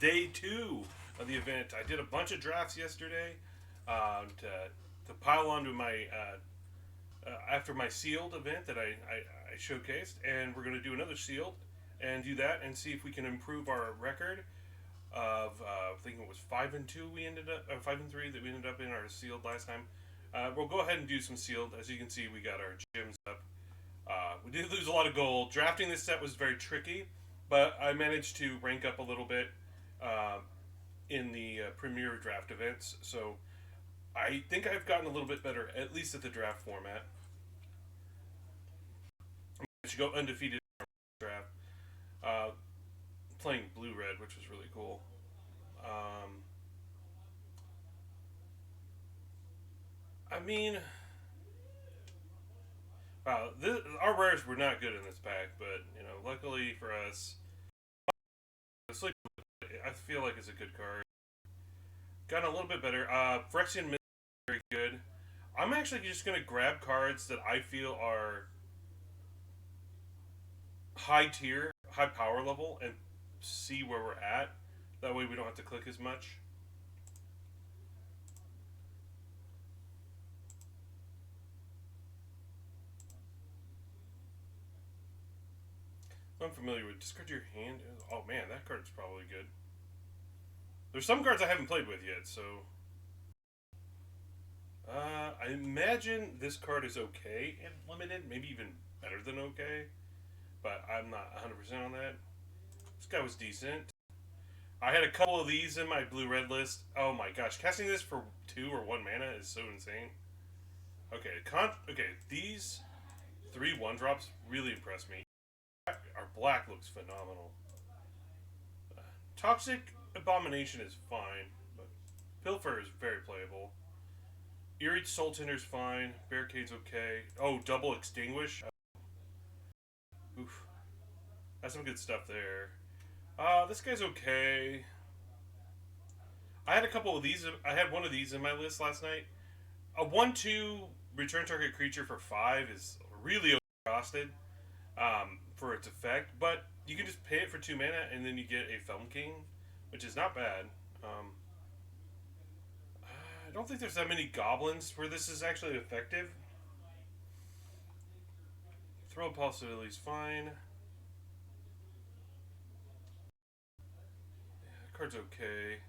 day 2 of the event. I did a bunch of drafts yesterday to pile onto my after my sealed event that I showcased, and we're going to do another sealed and do that and see if we can improve our record of I think it was 5-2 we ended up 5-3 that we ended up in our sealed last time. We'll go ahead and do some sealed. As you can see, we got our gems up. We did lose a lot of gold. Drafting this set was very tricky, but I managed to rank up a little bit in the premier draft events. So I think I've gotten a little bit better, at least at the draft format. I should go undefeated in the draft. Uh, Playing blue red, which was really cool. I mean, our rares were not good in this pack, but luckily for us, I feel like it's a good card. Gotten a little bit better. Phyrexian Mist is very good. I'm actually just gonna grab cards that I feel are high tier, high power level, and see where we're at. That way we don't have to click as much. I'm familiar with discard your hand. Oh man, that card's probably good. There's some cards I haven't played with yet, so I imagine this card is okay and limited, maybe even better than okay, but I'm not 100% on that. This guy was decent. I had a couple of these in my blue-red list. Oh my gosh, casting this for 2 or 1 mana is so insane. Okay, these 3 1-drops really impress me. Our black looks phenomenal. Toxic Abomination is fine, but Pilfer is very playable. Eerie Soul Tinder's fine. Barricade's okay. Oh, Double Extinguish. Oof. That's some good stuff there. This guy's okay. I had a couple of these. I had one of these in my list last night. A 1/2 return target creature for 5 is really overcosted for its effect, but you can just pay it for 2 mana and then you get a Felm King, which is not bad. I don't think there's that many goblins where this is actually effective. Throw Possibility is fine. Yeah, that card's okay.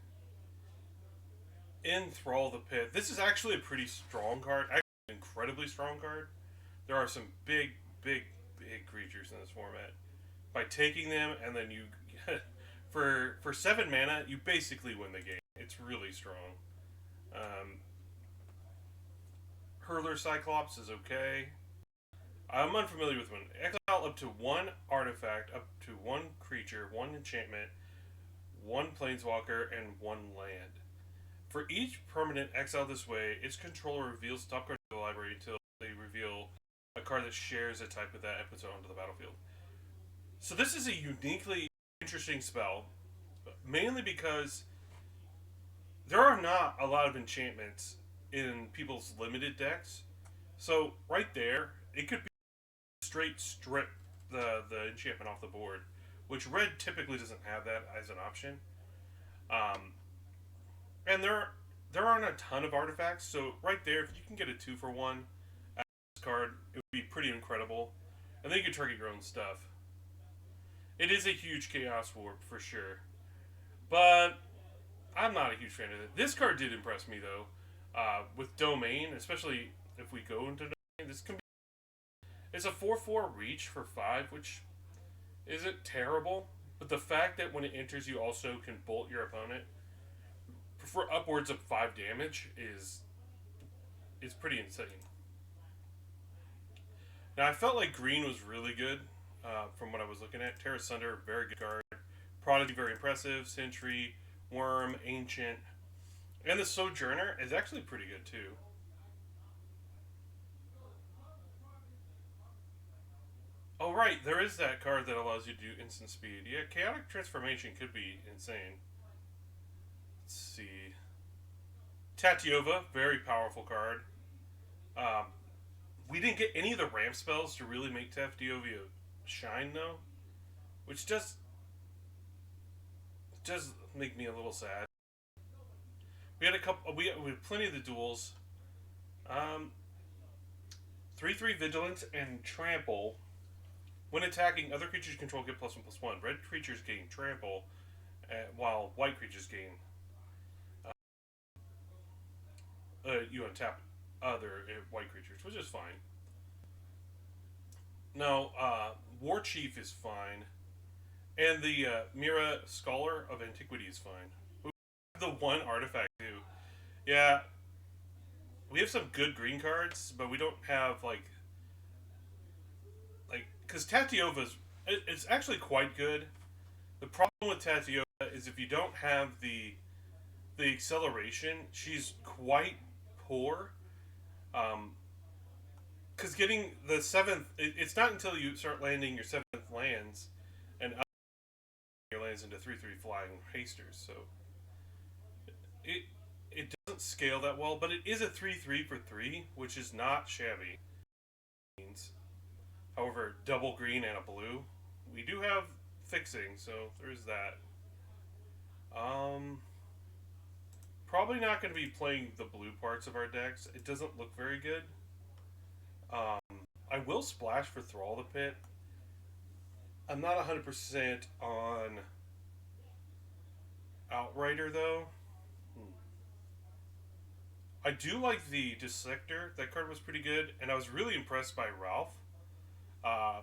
Enthrall the Pit. This is actually a pretty strong card. Actually, an incredibly strong card. There are some big, big, big creatures in this format. By taking them and then you for 7 mana, you basically win the game. It's really strong. Hurler Cyclops is okay. I'm unfamiliar with one. Exile up to 1 artifact, up to 1 creature, 1 enchantment, 1 planeswalker, and 1 land. For each permanent exiled this way, its controller reveals the top card of the library until they reveal a card that shares a type with that and puts it onto the battlefield. So this is a uniquely interesting spell, mainly because there are not a lot of enchantments in people's limited decks. So right there, it could be straight strip the enchantment off the board, which red typically doesn't have that as an option. And there aren't a ton of artifacts, so right there, if you can get a 2-for-1 at this card, it would be pretty incredible. And then you can target your own stuff. It is a huge Chaos Warp for sure, but I'm not a huge fan of it. This card did impress me though, with Domain, especially if we go into Domain. This can be it's a 4/4 reach for 5, which isn't terrible, but the fact that when it enters, you also can bolt your opponent for upwards of 5 damage is pretty insane. Now I felt like green was really good from what I was looking at. Terra Sunder, very good card. Prodigy, very impressive. Sentry, Worm, Ancient, and the Sojourner is actually pretty good too. Oh right, there is that card that allows you to do instant speed. Yeah, Chaotic Transformation could be insane. Let's see. Tatiova, very powerful card. Um, we didn't get any of the ramp spells to really make Tatiova shine though, which does does make me a little sad. We had a couple. We had plenty of the duels. Um, 3/3 vigilance and trample. When attacking, other creatures you control get +1/+1. Red creatures gain trample, while white creatures gain. You untap other white creatures, which is fine. No, War Chief is fine, and the Mira Scholar of Antiquity is fine. We have the one artifact too. Yeah, we have some good green cards, but we don't have like because Tatiova's it's actually quite good. The problem with Tatiova is if you don't have the acceleration, she's quite poor. Um, because getting the seventh, it's not until you start landing your seventh lands and your lands into 3/3 flying hasters. So it it doesn't scale that well, but it is a 3/3 for 3, which is not shabby. However, double green and a blue, we do have fixing, so there is that. Um, Probably not going to be playing the blue parts of our decks. It doesn't look very good. Um, I will splash for Thrall the Pit. I'm not 100% on Outrider though. I do like the Dissector. That card was pretty good, and I was really impressed by Ralph. Uh,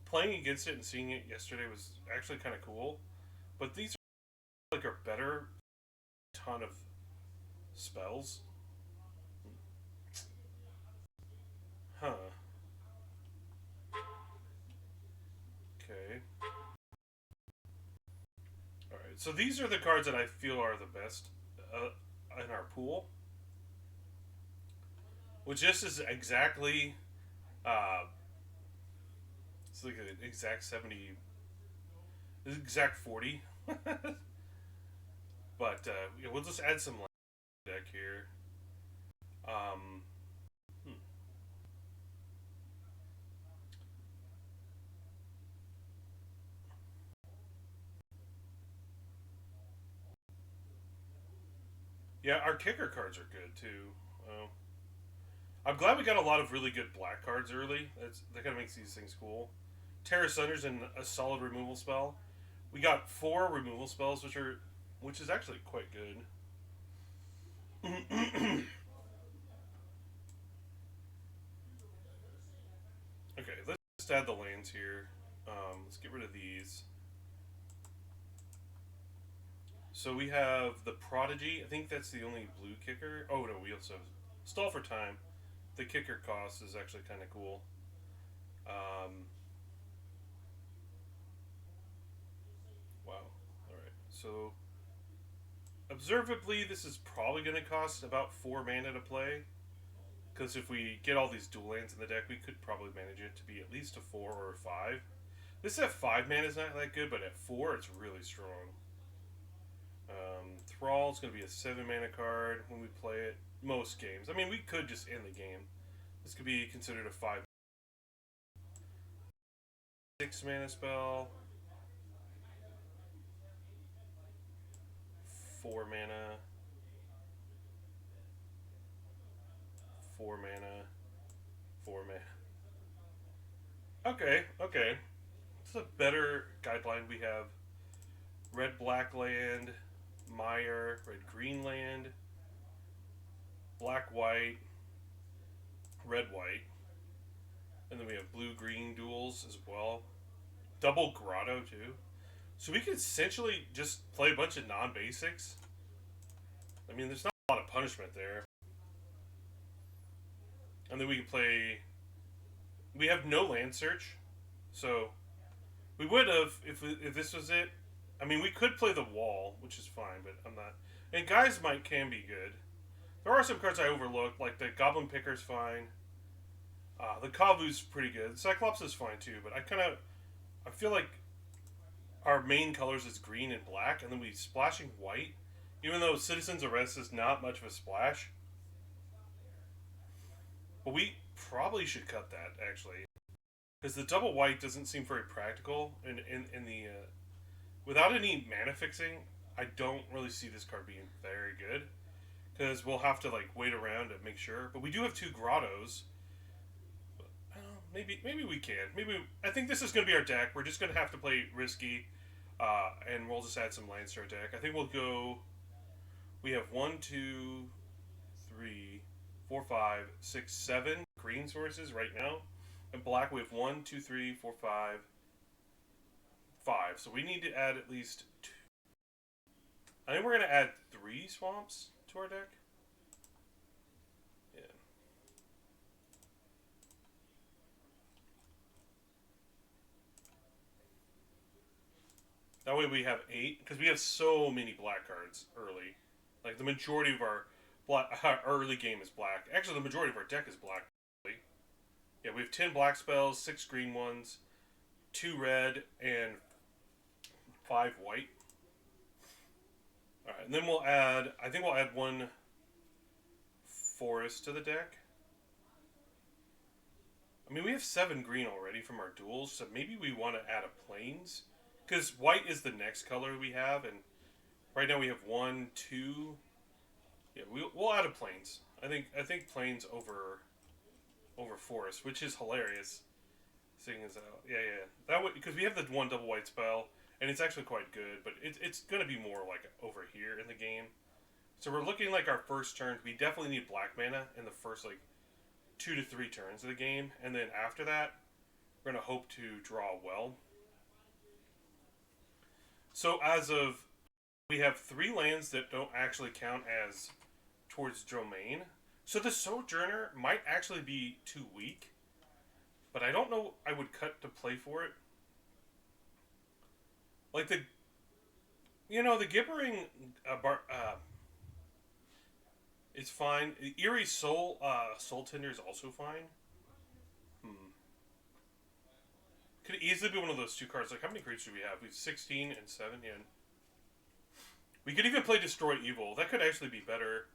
Playing against it and seeing it yesterday was actually kind of cool. But these are better. Ton of spells. Huh. Okay. Alright, so these are the cards that I feel are the best in our pool. Which this is exactly. It's like an exact 70. Exact 40. But yeah, we'll just add some deck here. Um, hmm. Yeah, our kicker cards are good too. I'm glad we got a lot of really good black cards early. That kind of makes these things cool. Terra Sunders and a solid removal spell. We got 4 removal spells, which is actually quite good. Okay, let's just add the lands here. Let's get rid of these. So we have the Prodigy. I think that's the only blue kicker. Oh no, we also have Stall for Time. The kicker cost is actually kind of cool. Um, wow. Alright, so observably, this is probably going to cost about 4 mana to play. Because if we get all these dual lands in the deck, we could probably manage it to be at least a 4 or a 5. This at 5 mana is not that good, but at 4 it's really strong. Thrall is going to be a 7 mana card when we play it. Most games. I mean, we could just end the game. This could be considered a 5. 6 mana spell. 4 mana. 4 mana. 4 mana. Okay, okay. It's a better guideline. We have red black land, Mire, red green land, black white, red white, and then we have blue green duels as well. Double grotto too. So we could essentially just play a bunch of non basics. I mean, there's not a lot of punishment there. And then we can play. We have no land search, so we would have if this was it. I mean, we could play the wall, which is fine, but I'm not. And Guy's Might can be good. There are some cards I overlooked, like the Goblin Picker's fine. The Kavu's pretty good. Cyclops is fine too, but I feel like our main colors is green and black, and then we splashing white. Even though Citizen's Arrest is not much of a splash, but we probably should cut that actually, because the double white doesn't seem very practical in the without any mana fixing. I don't really see this card being very good because we'll have to like wait around and make sure. But we do have two grottos. Maybe we can. Maybe I think this is going to be our deck. We're just going to have to play risky, and we'll just add some lands to our deck. I think we'll go. We have 1, 2, 3, 4, 5, 6, 7 green sources right now. And black, we have 1, 2, 3, 4, 5, 5. So we need to add at least 2. I think we're going to add 3 swamps to our deck. Yeah. That way we have 8, because we have so many black cards early. Like the majority of our early game is black. Actually, the majority of our deck is black. Yeah, we have 10 black spells, 6 green ones, 2 red, and 5 white. Alright, and then we'll add, I think we'll add 1 forest to the deck. I mean, we have 7 green already from our duels, so maybe we want to add a plains. Because white is the next color we have, and right now we have 1, 2. Yeah, we'll add a plains. I think plains over forest, which is hilarious. Seeing as yeah, that would, because we have the 1 double white spell, and it's actually quite good, but it's gonna be more like over here in the game. So we're looking like our first turn. We definitely need black mana in the first like 2 to 3 turns of the game, and then after that, we're gonna hope to draw well. So as of, we have 3 lands that don't actually count as towards domain. So the Sojourner might actually be too weak, but I don't know I would cut to play for it. Like the Gibbering it's fine. Eerie Soul Tender is also fine. Could easily be one of those 2 cards. Like, how many creatures do we have? We have 16 and 7. Yeah. We could even play Destroy Evil. That could actually be better.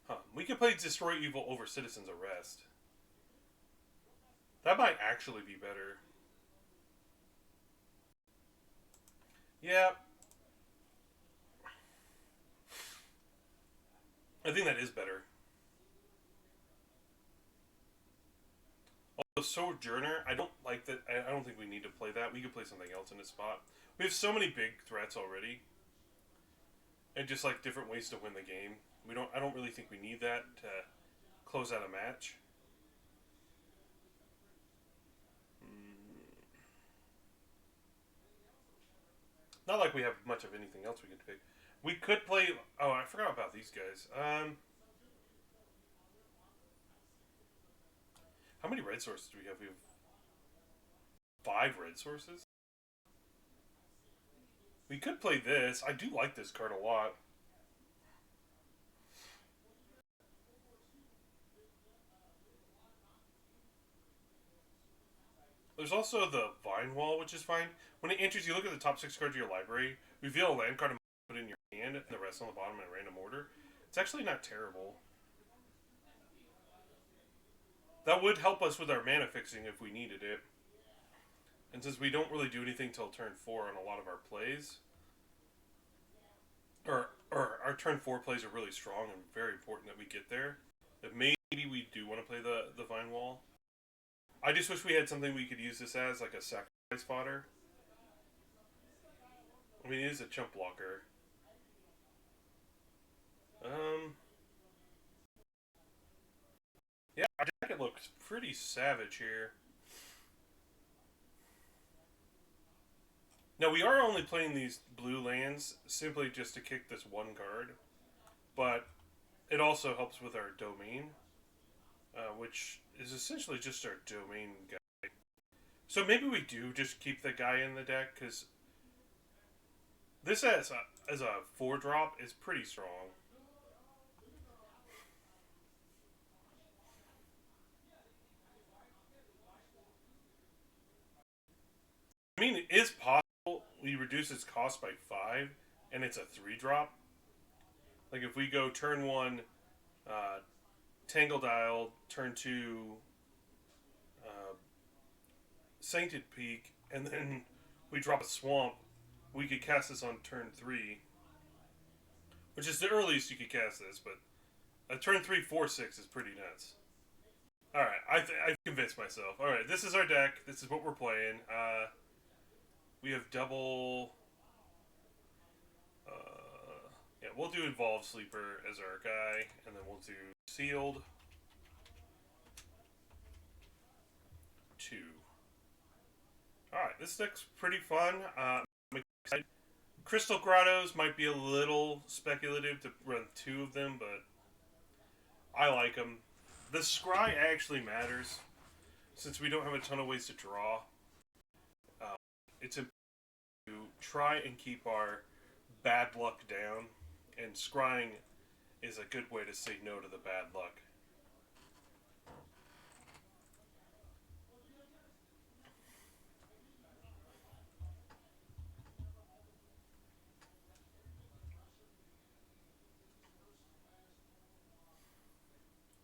Huh. We could play Destroy Evil over Citizen's Arrest. That might actually be better. Yeah. I think that is better. Also, Sojourner, I don't like that. I don't think we need to play that. We could play something else in its spot. We have so many big threats already. And just like different ways to win the game. I don't really think we need that to close out a match. Not like we have much of anything else we could pick. We could play. Oh, I forgot about these guys. How many red sources do we have? We have 5 red sources. We could play this. I do like this card a lot. There's also the Vine Wall, which is fine. When it enters, you look at the top 6 cards of your library, reveal a land card and put it in your hand, and the rest on the bottom in a random order. It's actually not terrible. That would help us with our mana fixing if we needed it. And since we don't really do anything till turn 4 on a lot of our plays, or our turn 4 plays are really strong and very important that we get there, that maybe we do want to play the Vine Wall. I just wish we had something we could use this as, like a sacrifice fodder. I mean, it is a chump blocker. Yeah, our jacket looks pretty savage here. Now, we are only playing these blue lands simply just to kick this 1 card. But it also helps with our domain, which is essentially just our domain guy. So maybe we do just keep the guy in the deck, because this as a 4-drop is pretty strong. I mean, it is possible we reduce its cost by 5, and it's a 3-drop. Like if we go turn 1, Tangled Isle, turn 2, Sainted Peak, and then we drop a swamp, we could cast this on turn 3, which is the earliest you could cast this, but a turn 3 4/6 is pretty nuts. Alright, I've convinced myself. Alright, this is our deck. This is what we're playing. We have double... yeah, we'll do Evolved Sleeper as our guy, and then we'll do Sealed. 2. Alright, this deck's pretty fun. I'm excited. Crystal Grottos might be a little speculative to run 2 of them, but I like them. The scry actually matters, since we don't have a ton of ways to draw. It's important to try and keep our bad luck down, and scrying is a good way to say no to the bad luck.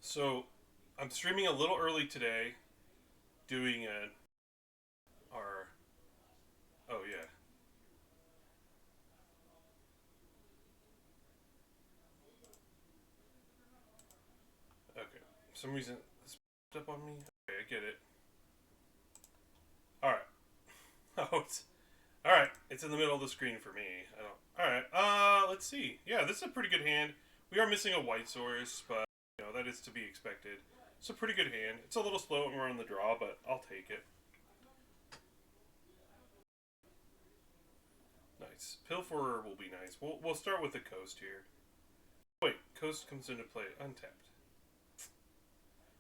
So, I'm streaming a little early today, doing our... Oh, yeah. Okay. For some reason, it's popped up on me. Okay, I get it. Alright. Oh, it's... Alright, it's in the middle of the screen for me. I don't... Alright, let's see. Yeah, this is a pretty good hand. We are missing a white source, but, you know, that is to be expected. It's a pretty good hand. It's a little slow when we're on the draw, but I'll take it. Nice. Pilferer will be nice. We'll start with the Coast here. Wait, Coast comes into play untapped.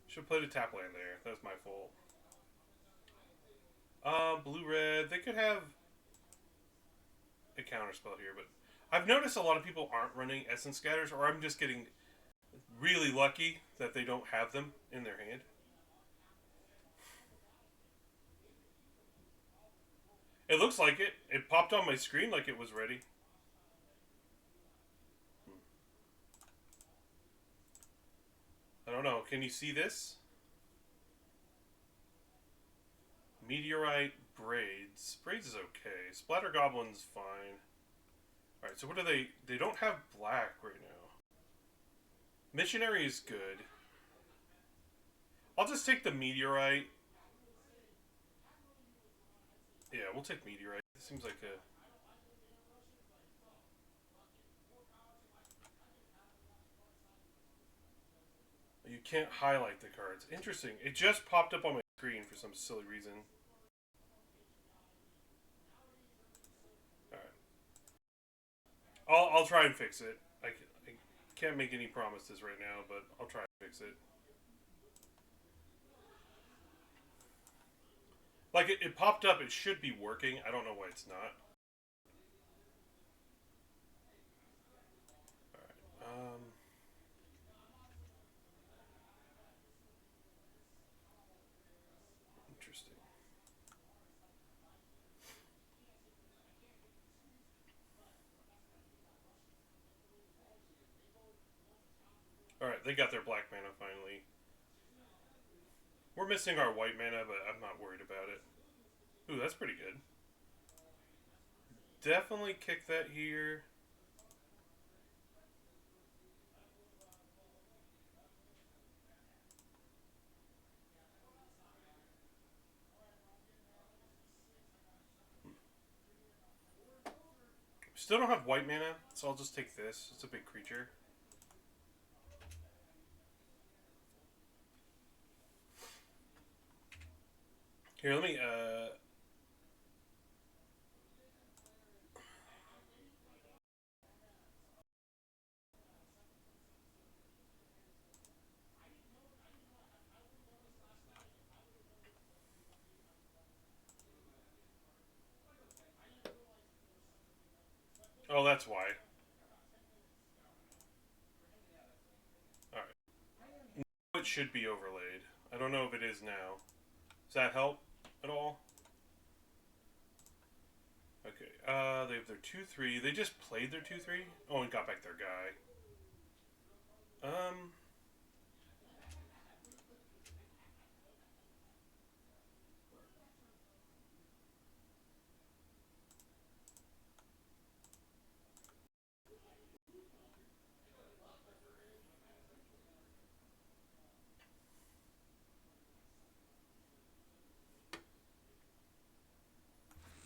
Should have played a tap land there. That was my fault. Blue-red. They could have a counterspell here, but I've noticed a lot of people aren't running Essence Scatters, or I'm just getting really lucky that they don't have them in their hand. It looks like it. It popped on my screen like it was ready. I don't know. Can you see this? Meteorite Braids. Braids is okay. Splatter Goblin's fine. Alright, so what do they... They don't have black right now. Missionary is good. I'll just take the Meteorite. Yeah, we'll take Meteorite. It seems like a... You can't highlight the cards. Interesting. It just popped up on my screen for some silly reason. Alright. I'll try and fix it. I can't make any promises right now, but I'll try and fix it. Like, it popped up. It should be working. I don't know why it's not. Alright. Interesting. Alright, they got their black mana finally. We're missing our white mana, but I'm not worried about it. Ooh, that's pretty good. Definitely kick that here. Still don't have white mana, so I'll just take this. It's a big creature. Here, let me, Oh, that's why. Alright. It should be overlaid. I don't know if it is now. Does that help at all? Okay, they have their 2-3. They just played their 2-3? Oh, and got back their guy.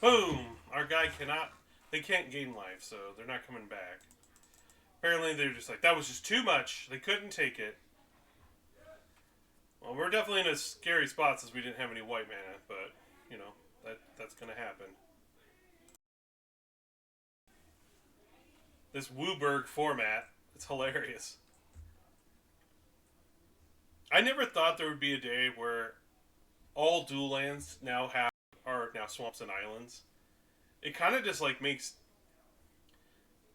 Boom! Our guy cannot. They can't gain life, so they're not coming back. Apparently, they're just like, that was just too much. They couldn't take it. Well, we're definitely in a scary spot since we didn't have any white mana, but, you know, that's going to happen. This Wooburg format, it's hilarious. I never thought there would be a day where all dual lands now are now swamps and islands. It kind of just like makes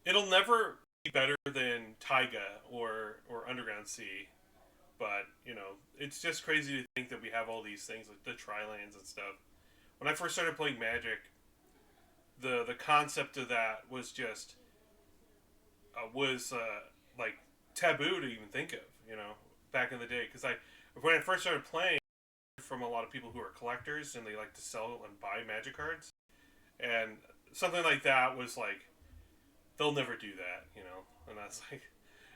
it'll never be better than Taiga or Underground Sea, but you know it's just crazy to think that we have all these things like the tri-lands and stuff. When I first started playing Magic, the concept of that was just was like taboo to even think of. You know, back in the day, because I when I first started playing, from a lot of people who are collectors and they like to sell and buy Magic cards, and something like that was like they'll never do that, you know. And that's like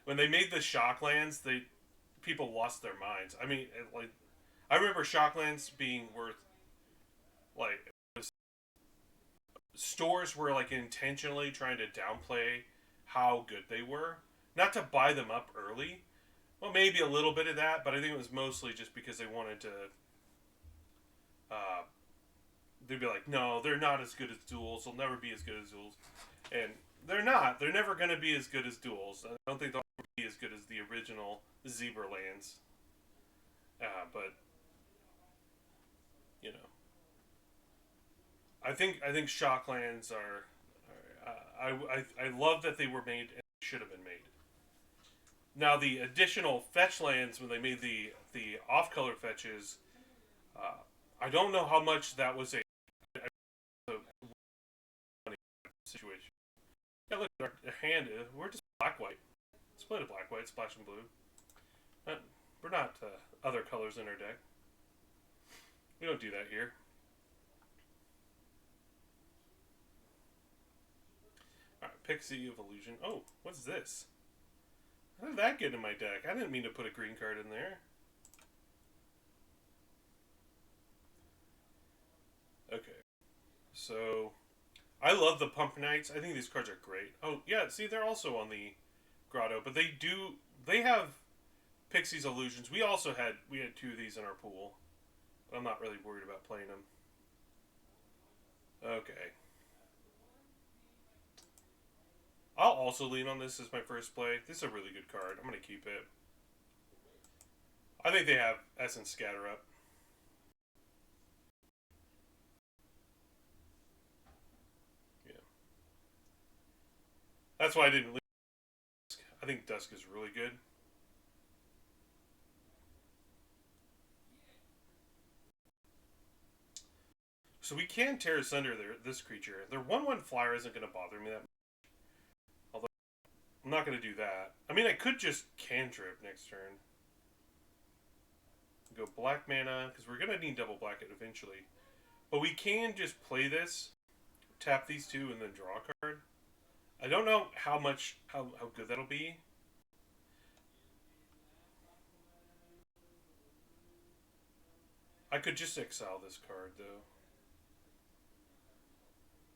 when they made the Shocklands, they people lost their minds. I mean, like I remember Shocklands being worth like stores were like intentionally trying to downplay how good they were, not to buy them up early. Well, maybe a little bit of that, but I think it was mostly just because they wanted to. Uh, they'd be like, no, they're not as good as duels. They'll never be as good as duels, and they're not. They're never going to be as good as duels. I don't think they'll ever be as good as the original Zebra lands. But you know, I think Shocklands are. I love that they were made and should have been made. Now the additional fetch lands when they made the off color fetches, uh, I don't know how much that was a situation. Yeah, look, our hand. We're just black white. Split a black white, splash and blue. We're not other colors in our deck. We don't do that here. Alright, Pixie of Illusion. Oh, what's this? How did that get in my deck? I didn't mean to put a green card in there. Okay. So, I love the Pump Knights. I think these cards are great. Oh, yeah, see, they're also on the Grotto, but they have Pixie's Illusions. We had two of these in our pool, but I'm not really worried about playing them. Okay. I'll also lean on this as my first play. This is a really good card. I'm going to keep it. I think they have Essence Scatter up. Yeah. That's why I didn't lean. I think Dusk is really good. So we can tear asunder this creature. Their 1/1 flyer isn't going to bother me that much. Although I'm not going to do that. I mean, I could just cantrip next turn. Go black mana, because we're going to need double black it eventually. But we can just play this, tap these two, and then draw a card. I don't know how good that'll be. I could just exile this card, though.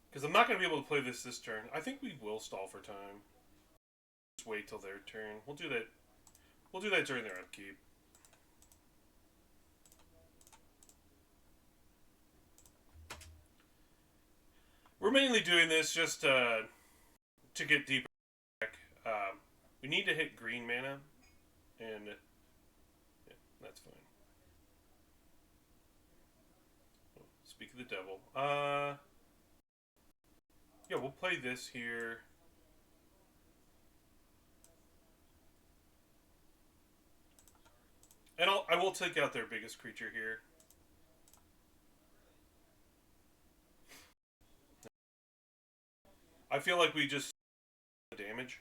Because I'm not going to be able to play this turn. I think we will stall for time. Just wait till their turn. We'll do that. We'll do that during their upkeep. We're mainly doing this just to get deeper. We need to hit green mana, and yeah, that's fine. Speak of the devil. Yeah, we'll play this here. And I will take out their biggest creature here. I feel like we just damage.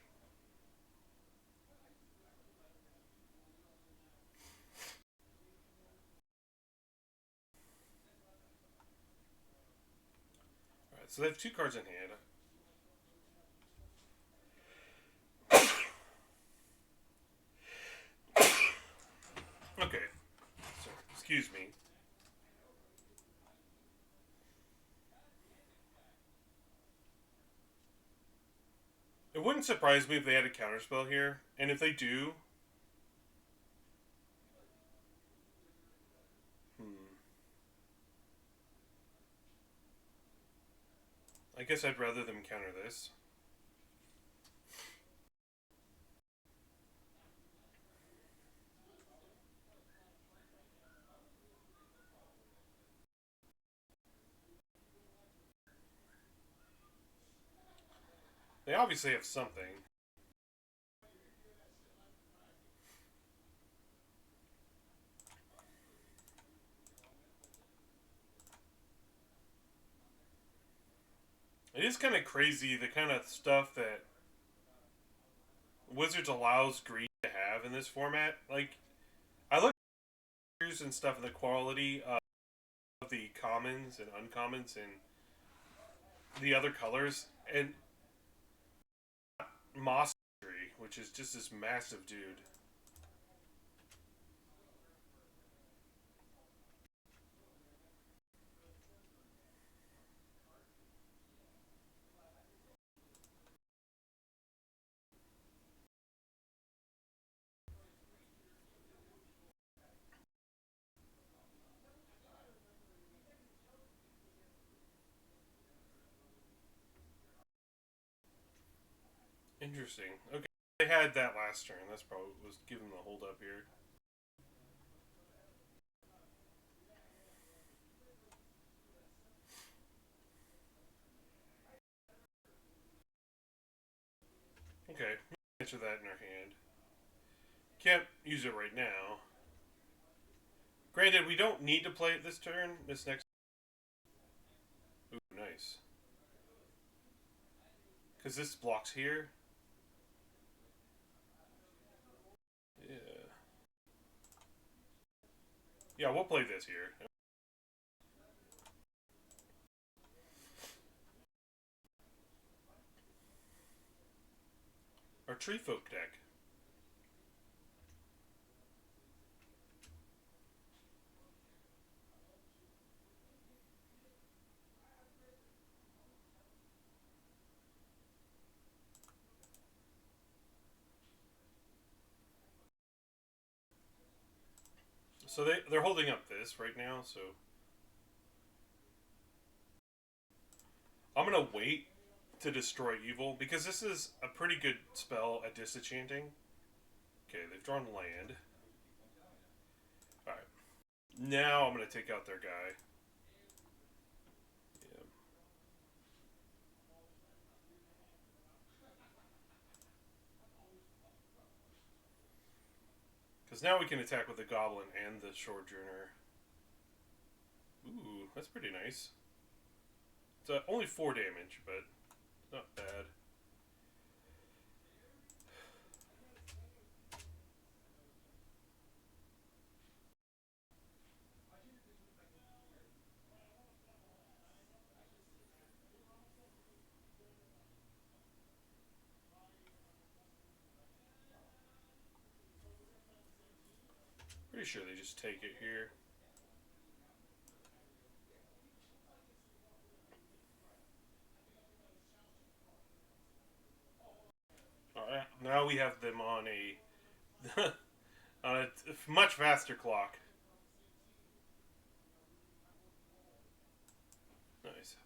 Alright, so they have two cards in hand. Okay. So, excuse me. wouldn't surprise me if they had a counterspell here, and if they do, I guess I'd rather them counter this. They obviously have something. It is kind of crazy the kind of stuff that Wizards allows Green to have in this format. Like, I look at and stuff and the quality of the commons and uncommons and the other colors, and Moss Tree, which is just this massive dude. Interesting. Okay, they had that last turn. That's probably what was giving the hold up here. Okay, answer that in our hand. Can't use it right now. Granted, we don't need to play it this turn. This next. Ooh, nice. Because this blocks here. Yeah. Yeah, we'll play this here. Our Tree Folk deck. So they're holding up this right now, so I'm gonna wait to destroy evil because this is a pretty good spell at disenchanting. Okay, they've drawn land. Alright. Now I'm gonna take out their guy. Yeah. Because now we can attack with the goblin and the sojourner. Ooh, that's pretty nice. It's only 4 damage, but not bad. Pretty sure they just take it here. Alright, now we have them on a on a much faster clock. Nice.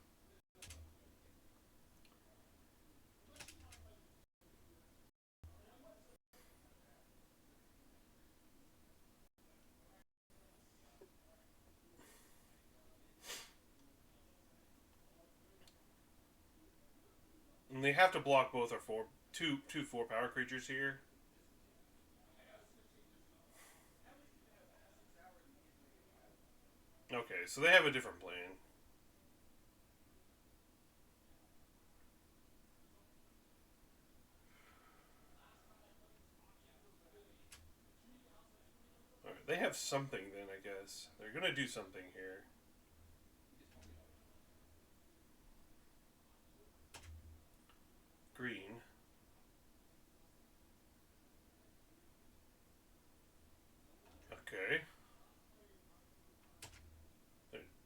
And they have to block both our two 4-power creatures here. Okay, so they have a different plan. Alright, they have something then, I guess. They're gonna do something here. Green. Okay.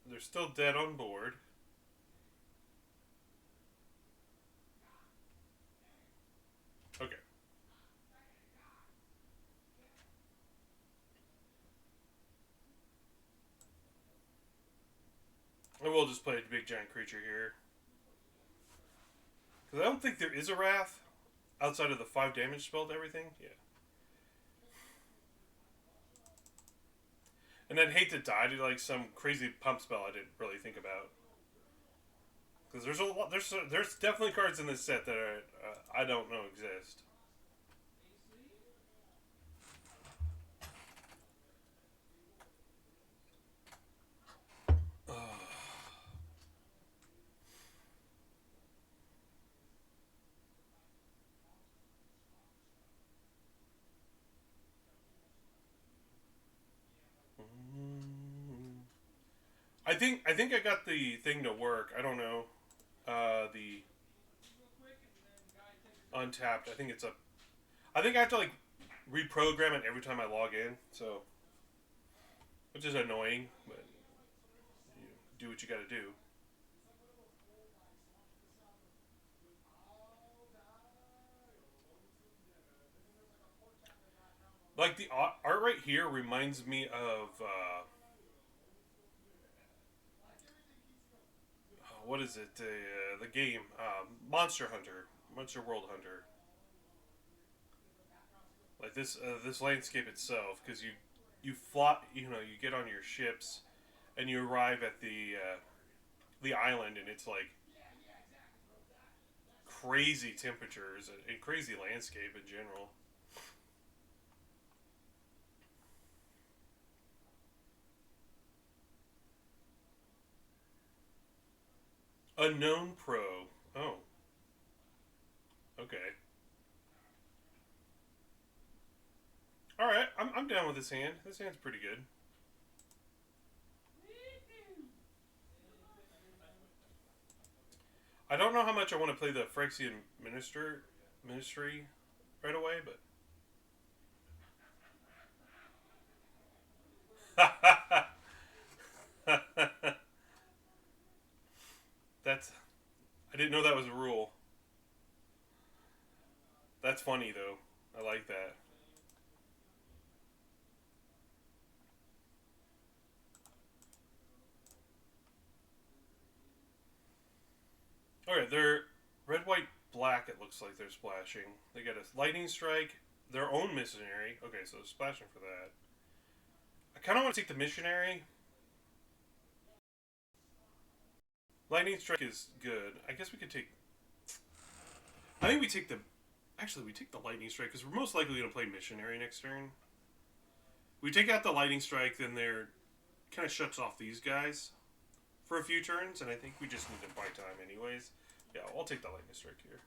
They're still dead on board. will just play a big giant creature here. Because I don't think there is a Wrath outside of the 5 damage spell to everything. Yeah. And then hate to die to like some crazy pump spell I didn't really think about. Because there's a lot, there's definitely cards in this set that are, I don't know exist. I think I got the thing to work. I don't know. The untapped. I think it's a. I think I have to like reprogram it every time I log in. So, which is annoying, but you do what you got to do. Like the art right here reminds me of what is it? The game Monster Hunter, Monster World Hunter. Like this landscape itself, because you fly, you get on your ships, and you arrive at the island, and it's like crazy temperatures and crazy landscape in general. Unknown Pro. Oh, okay. All right, I'm down with this hand. This hand's pretty good. I don't know how much I want to play the Phyrexian Ministry right away, but that's I didn't know that was a rule. That's funny though. I like that. Okay, they're red, white, black. It looks like they're splashing. They got a lightning strike, their own missionary. Okay, so they're splashing for that. I kind of want to take the missionary. Lightning strike is good. I guess we could take. I think we take the. Actually, we take the lightning strike because we're most likely going to play missionary next turn. We take out the lightning strike, then they're kind of shuts off these guys for a few turns, and I think we just need to buy time anyways. Yeah, I'll take the lightning strike here.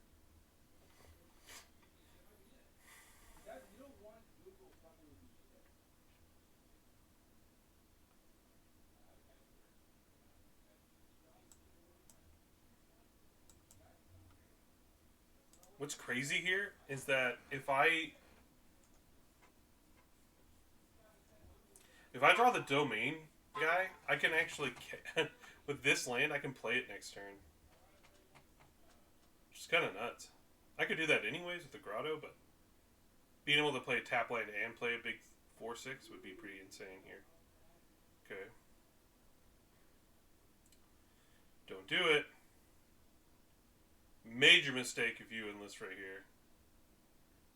What's crazy here is that if I draw the domain guy, I can actually with this land I can play it next turn. Which is kind of nuts. I could do that anyways with the grotto, but being able to play a tap land and play a big 4/6 would be pretty insane here. Okay. Don't do it. Major mistake if you enlist right here.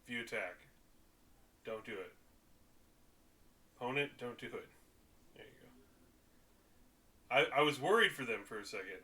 If you attack. Don't do it. Opponent, don't do it. There you go. I was worried for them for a second.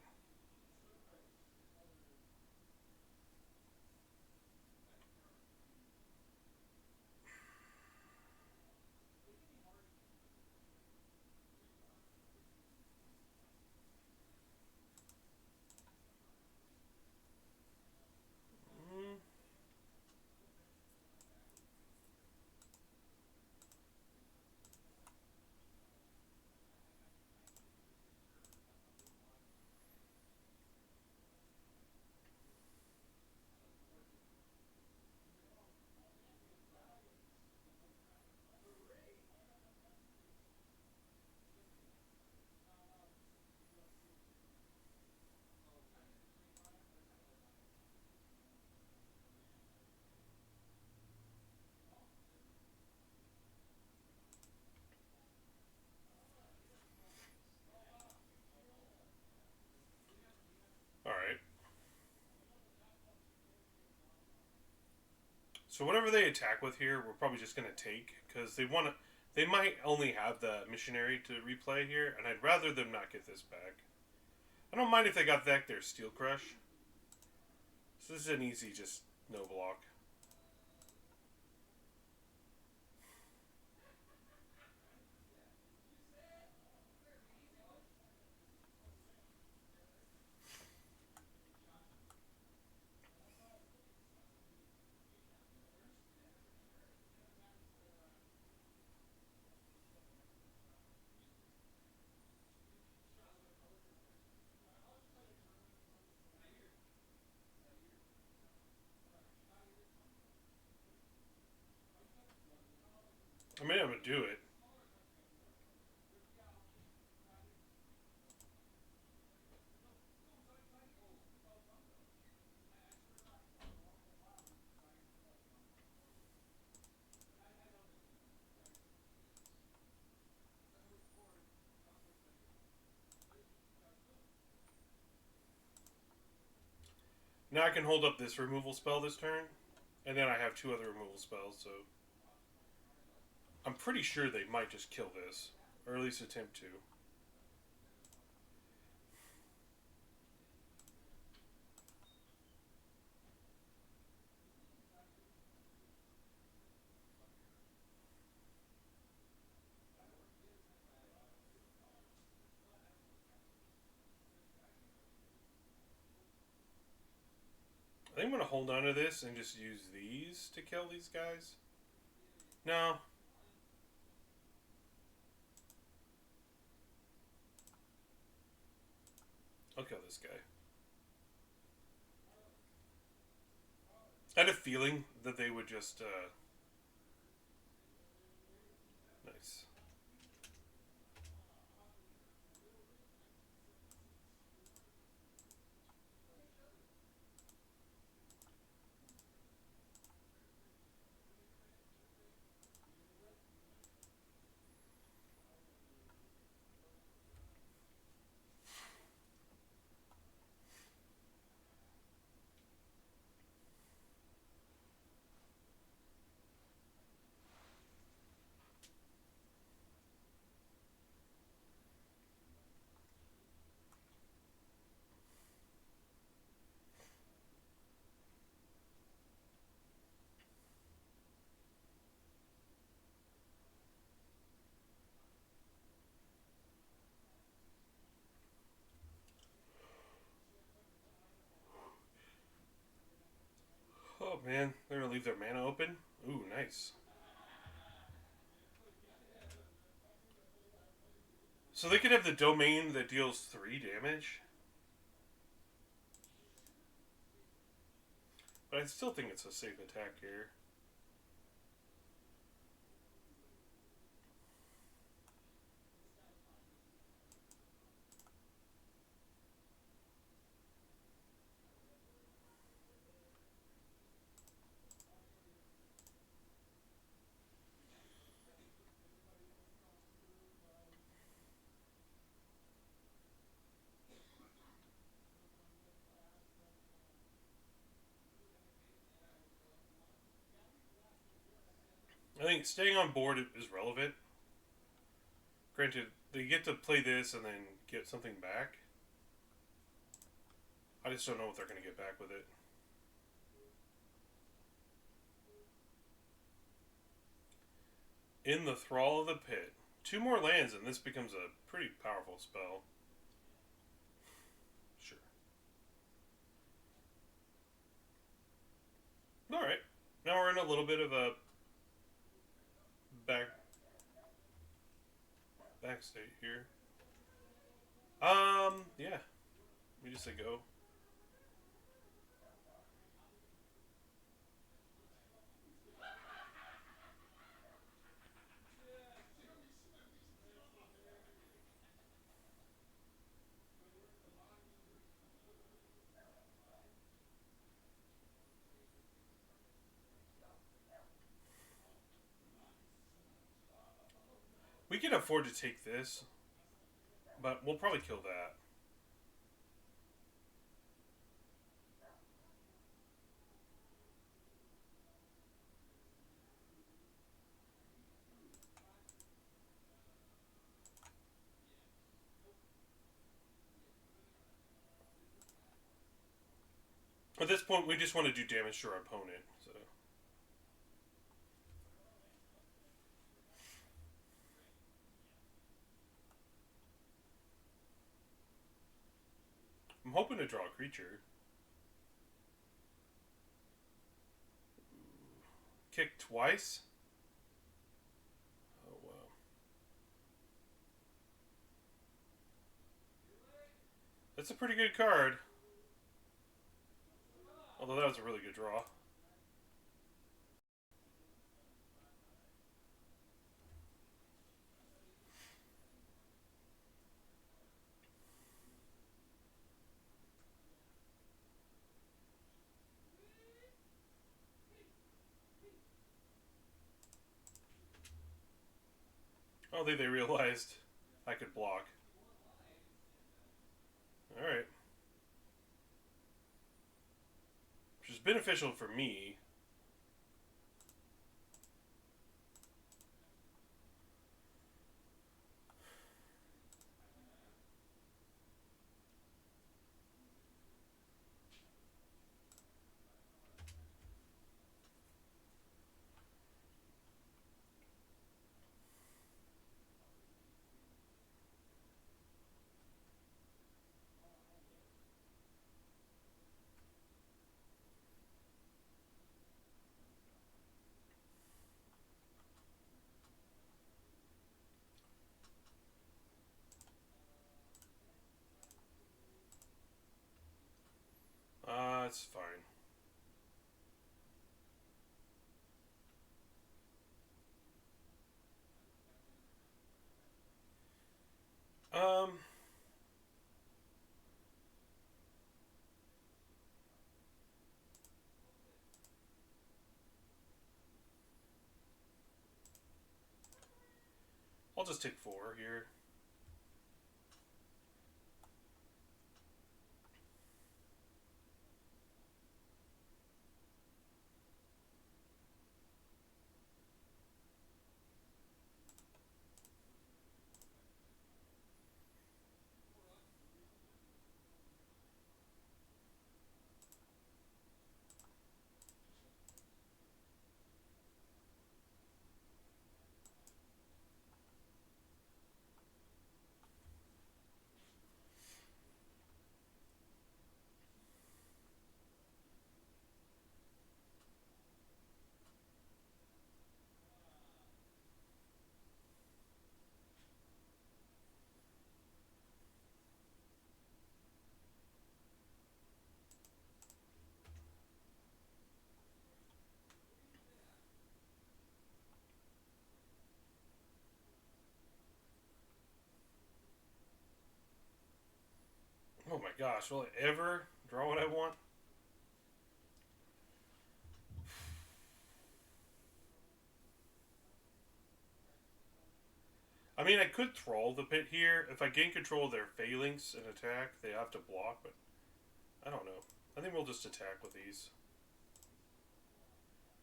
So whatever they attack with here, we're probably just gonna take because they want to. They might only have the missionary to replay here, and I'd rather them not get this back. I don't mind if they got back their Steel Crush. So this is an easy just no block. I mean, I'm gonna do it. Now I can hold up this removal spell this turn, and then I have two other removal spells, so I'm pretty sure they might just kill this, or at least attempt to. I think I'm gonna hold on to this and just use these to kill these guys. No. I'll kill this guy. I had a feeling that they would just, nice. Oh man, they're gonna leave their mana open? Ooh, nice. So they could have the domain that deals 3 damage? But I still think it's a safe attack here. I think staying on board is relevant. Granted, they get to play this and then get something back. I just don't know what they're going to get back with it. In the Thrall of the Pit. 2 more lands and this becomes a pretty powerful spell. Sure. Alright. Now we're in a little bit of a back state here. Yeah. We just say go. We can afford to take this, but we'll probably kill that. At this point, we just want to do damage to our opponent. So I'm hoping to draw a creature. Kick twice? Oh, wow. That's a pretty good card. Although that was a really good draw. I don't think they realized I could block. Alright. Which is beneficial for me. It's fine. Um, I'll just take 4 here. Oh my gosh, will I ever draw what I want? I mean, I could troll the pit here. If I gain control of their phalanx and attack, they have to block, but I don't know. I think we'll just attack with these.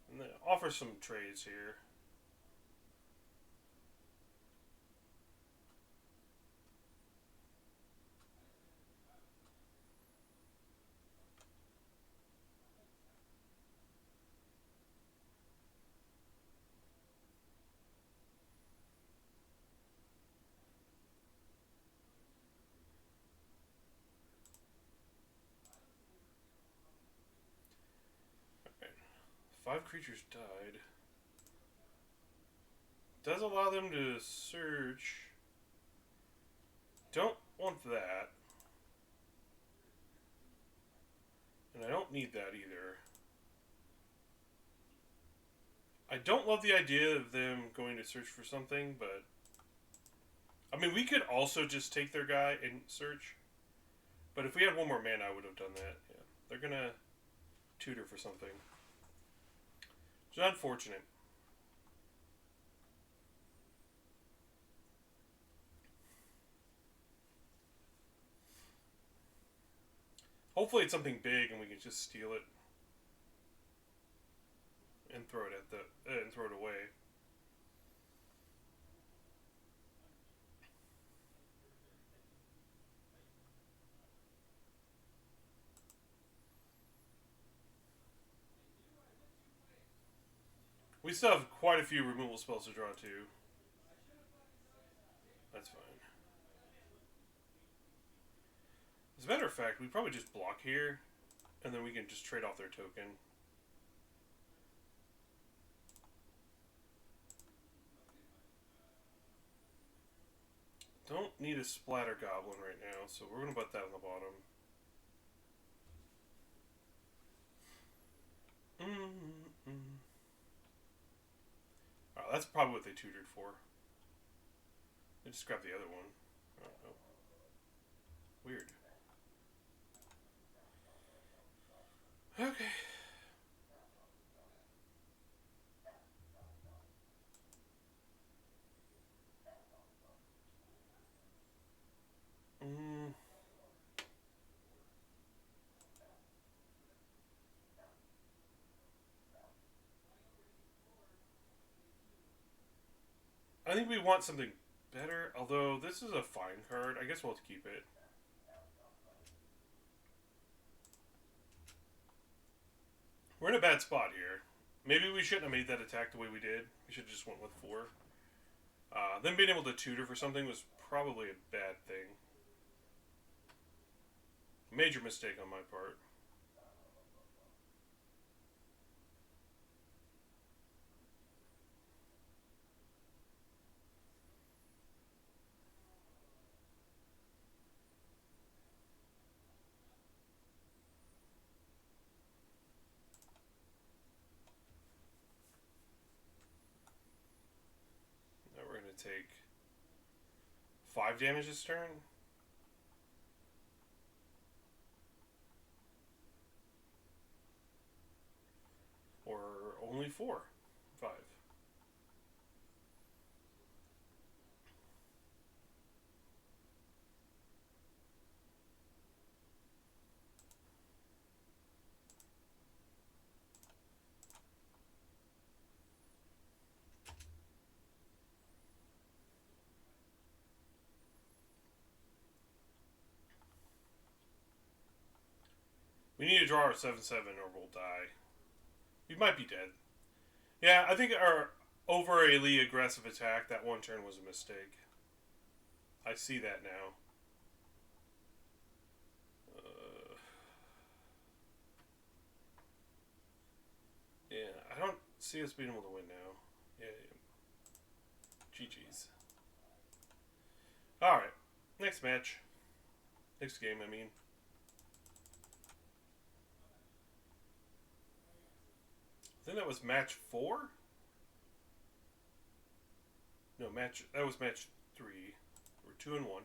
And then offer some trades here. Alright. 5 creatures died. Does allow them to search. Don't want that. And I don't need that either. I don't love the idea of them going to search for something, but I mean, we could also just take their guy and search. But if we had 1 more mana, I would have done that. Yeah. They're gonna tutor for something. It's unfortunate. Hopefully it's something big and we can just steal it. And throw it at the and throw it away. We still have quite a few removal spells to draw too. That's fine. As a matter of fact, we probably just block here, and then we can just trade off their token. Don't need a splatter goblin right now, so we're going to put that on the bottom. Oh, that's probably what they tutored for. They just grabbed the other one. Oh, no. Weird. Okay. I think we want something better, although this is a fine card. I guess we'll have to keep it. We're in a bad spot here. Maybe we shouldn't have made that attack the way we did. We should have just went with 4. Them being able to tutor for something was probably a bad thing. Major mistake on my part. Now we're going to take 5 damage this turn. Or only 4. 5. We need to draw our 7/7 or we'll die. We might be dead. Yeah, I think our overly aggressive attack that one turn was a mistake. I see that now. Yeah, I don't see us being able to win now. Yeah. GG's. Alright. Next match. Next game, I mean. I think that was match 4? No, that was match 3. We're 2-1.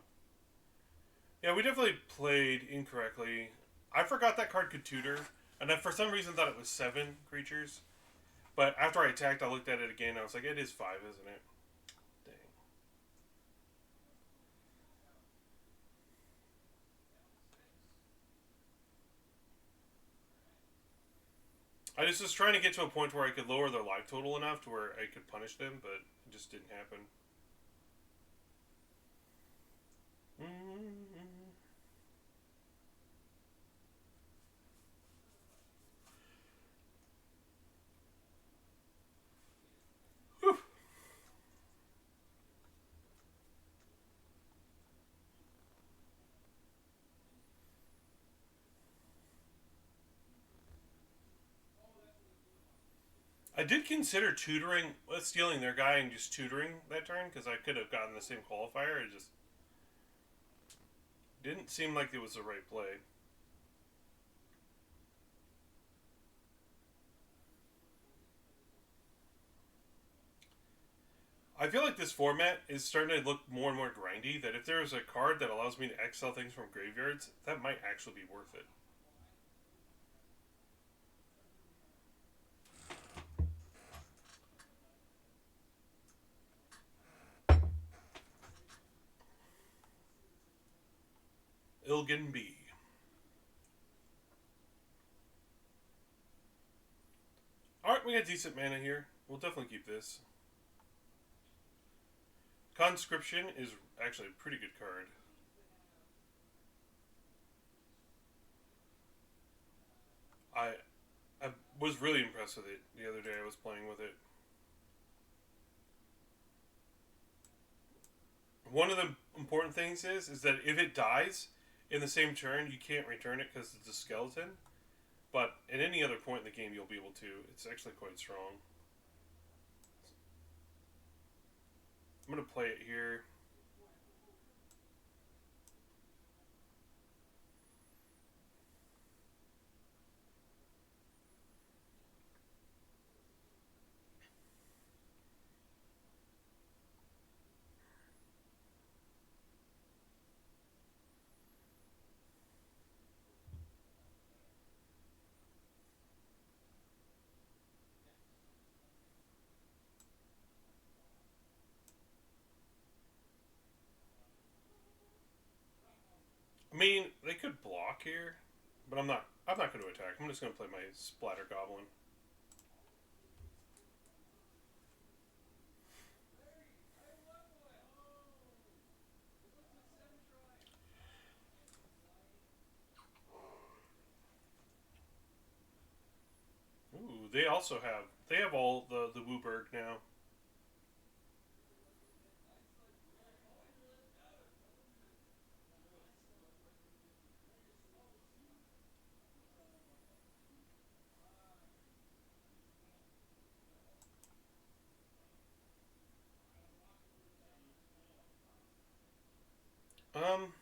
Yeah, we definitely played incorrectly. I forgot that card could tutor, and I for some reason thought it was 7 creatures. But after I attacked, I looked at it again, and I was like, it is 5, isn't it? Dang. I was just trying to get to a point where I could lower their life total enough to where I could punish them, but it just didn't happen. Whew. I did consider tutoring, stealing their guy and just tutoring that turn, because I could have gotten the same qualifier. It just didn't seem like it was the right play. I feel like this format is starting to look more and more grindy, that if there is a card that allows me to exile things from graveyards, that might actually be worth it. Ilgan B. Alright, we got decent mana here. We'll definitely keep this. Conscription is actually a pretty good card. I was really impressed with it the other day I was playing with it. one of the important things is that if it dies in the same turn, you can't return it because it's a skeleton. But at any other point in the game, you'll be able to. It's actually quite strong. I'm going to play it here. I mean, they could block here, but I'm not. I'm not going to attack. I'm just going to play my Splatter Goblin. Ooh, they also have. They have all the Wooburg now. Um,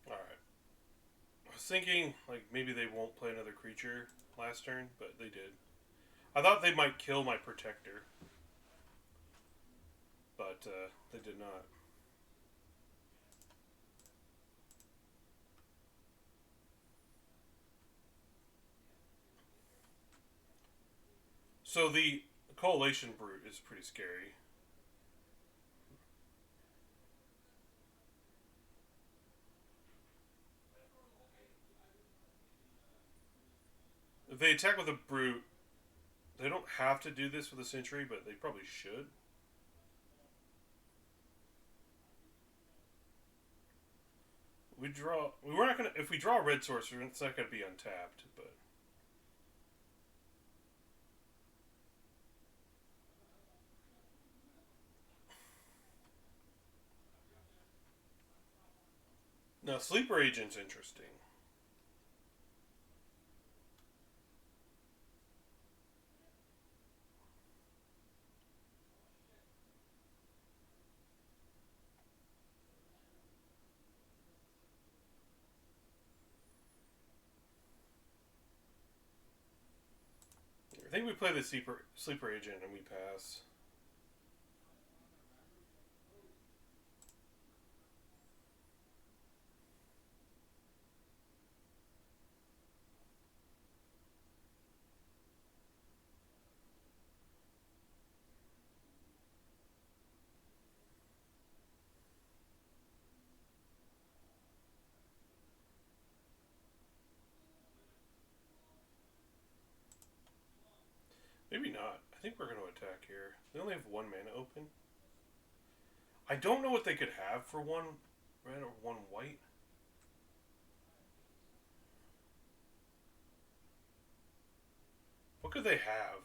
all right. I was thinking like maybe they won't play another creature last turn, but they did. I thought they might kill my protector, but they did not. So the Coalition Brute is pretty scary. If they attack with a Brute, they don't have to do this with a Sentry, but they probably should. We draw. We're not gonna. If we draw a red sorcerer, it's not gonna be untapped. But now, Sleeper Agent's interesting. I think we play the Sleeper Agent and we pass. Maybe not. I think we're going to attack here. They only have one mana open. I don't know what they could have for one red or one white. What could they have?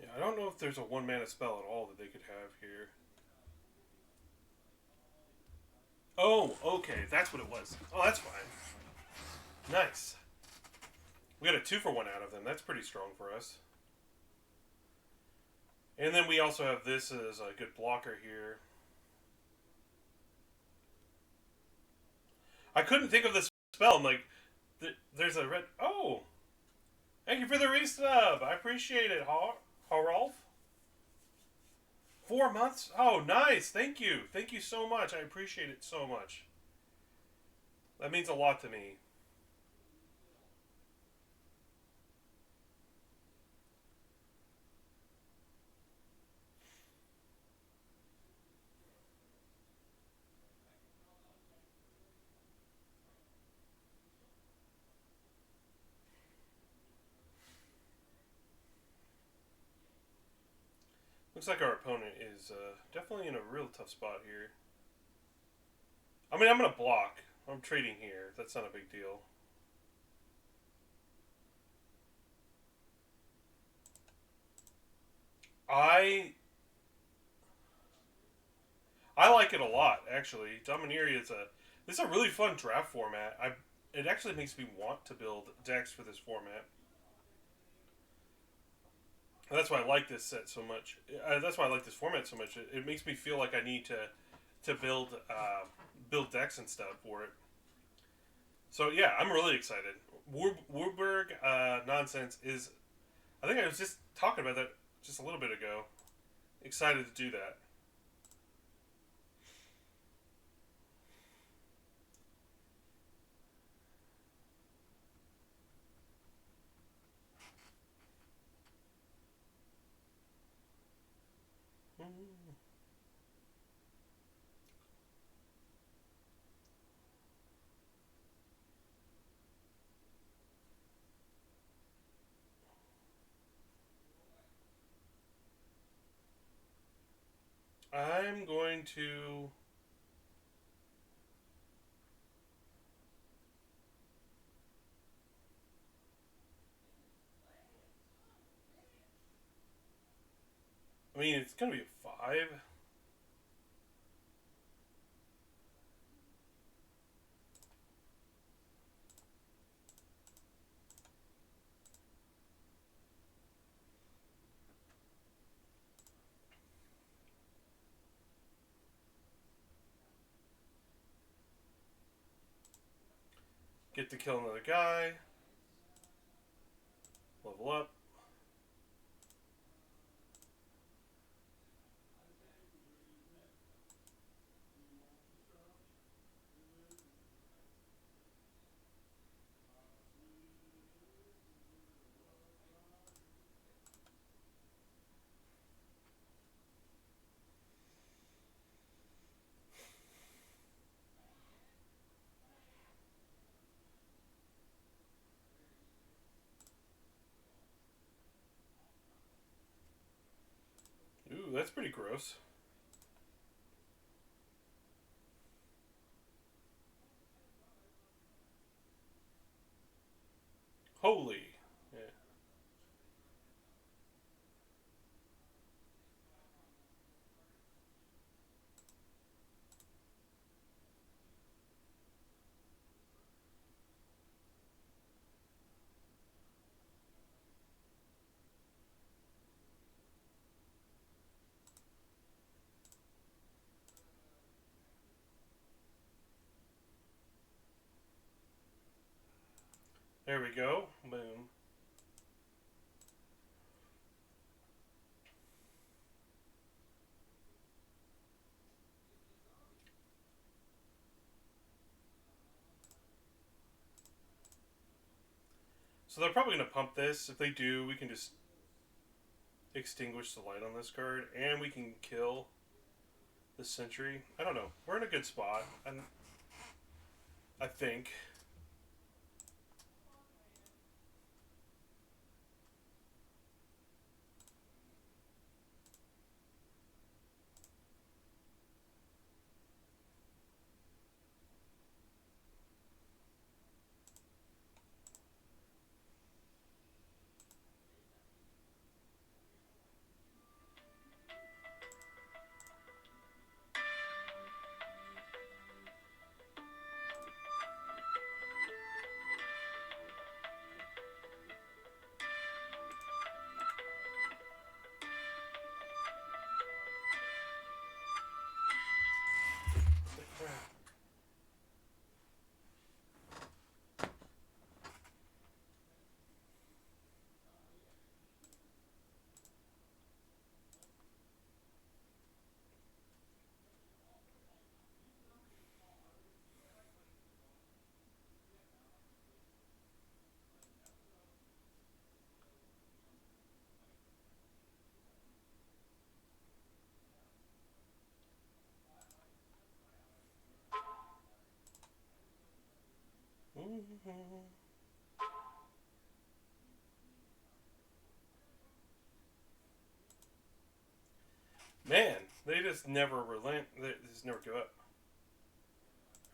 Yeah, I don't know if there's a one mana spell at all that they could have here. Oh, okay, that's what it was. Oh, that's fine. Nice. We got a 2-for-1 out of them. That's pretty strong for us. And then we also have this as a good blocker here. I couldn't think of this spell. I'm like, there's a red. Oh, thank you for the resub. I appreciate it, Harolf. 4 months? Oh, nice. Thank you. Thank you so much. I appreciate it so much. That means a lot to me. Looks like our opponent is definitely in a real tough spot here. I mean, I'm going to block. I'm trading here. That's not a big deal. I I like it a lot, actually. Dominaria is a this is a really fun draft format. It actually makes me want to build decks for this format. And that's why I like this set so much. That's why I like this format so much. It makes me feel like I need to build decks and stuff for it. So yeah, I'm really excited. Warburg nonsense is. I think I was just talking about that just a little bit ago. Excited to do that. I'm going to. I mean, it's going to be a 5. Get to kill another guy. Level up. Ooh, that's pretty gross. Holy. Yeah. There we go. Boom. So they're probably going to pump this. If they do, we can just extinguish the light on this card, and we can kill the sentry. I don't know. We're in a good spot, and I think. Man, they just never relent. They just never give up.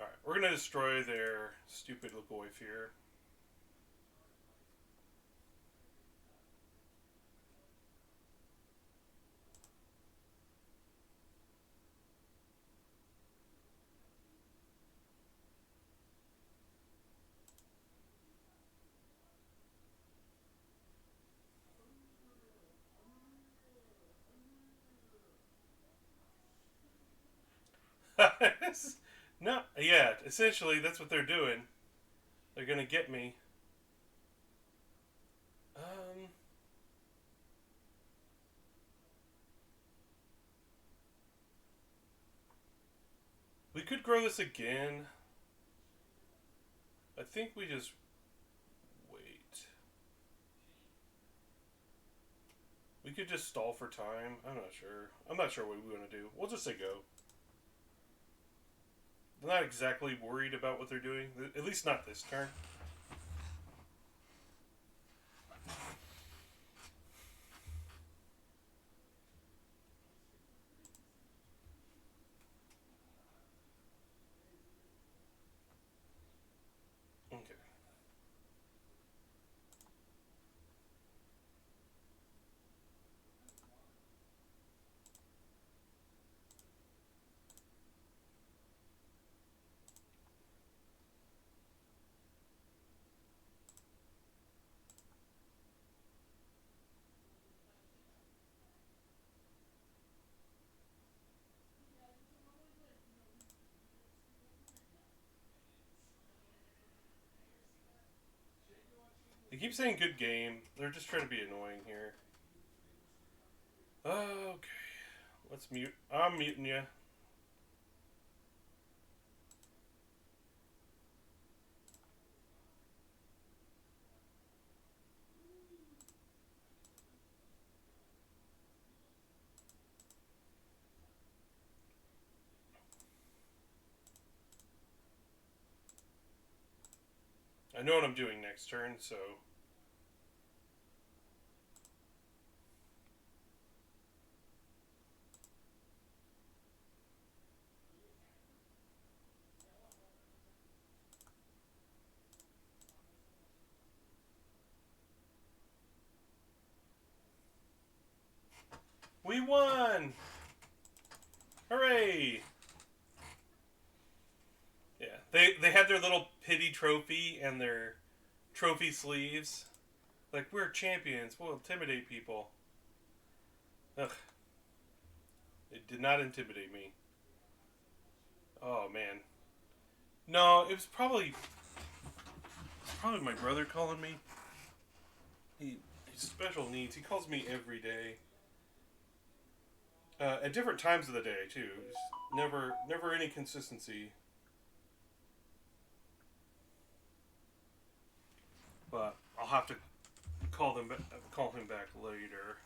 Alright, we're going to destroy their stupid Legoif here. No, yeah, essentially that's what they're doing. They're gonna get me. Um, we could grow this again. I think we just wait. We could just stall for time. I'm not sure. I'm not sure what we want to do. We'll just say go. I'm not exactly worried about what they're doing. At least not this turn. Okay. They keep saying good game. They're just trying to be annoying here. Okay. Let's mute. I'm muting you. I know what I'm doing next turn, so. We won! Hooray! Yeah, they had their little pity trophy and their trophy sleeves. Like, we're champions. We'll intimidate people. Ugh. It did not intimidate me. Oh, man. No, it was probably Probably my brother calling me. He's special needs. He calls me every day. At different times of the day too. It's never any consistency. But I'll have to call him back later.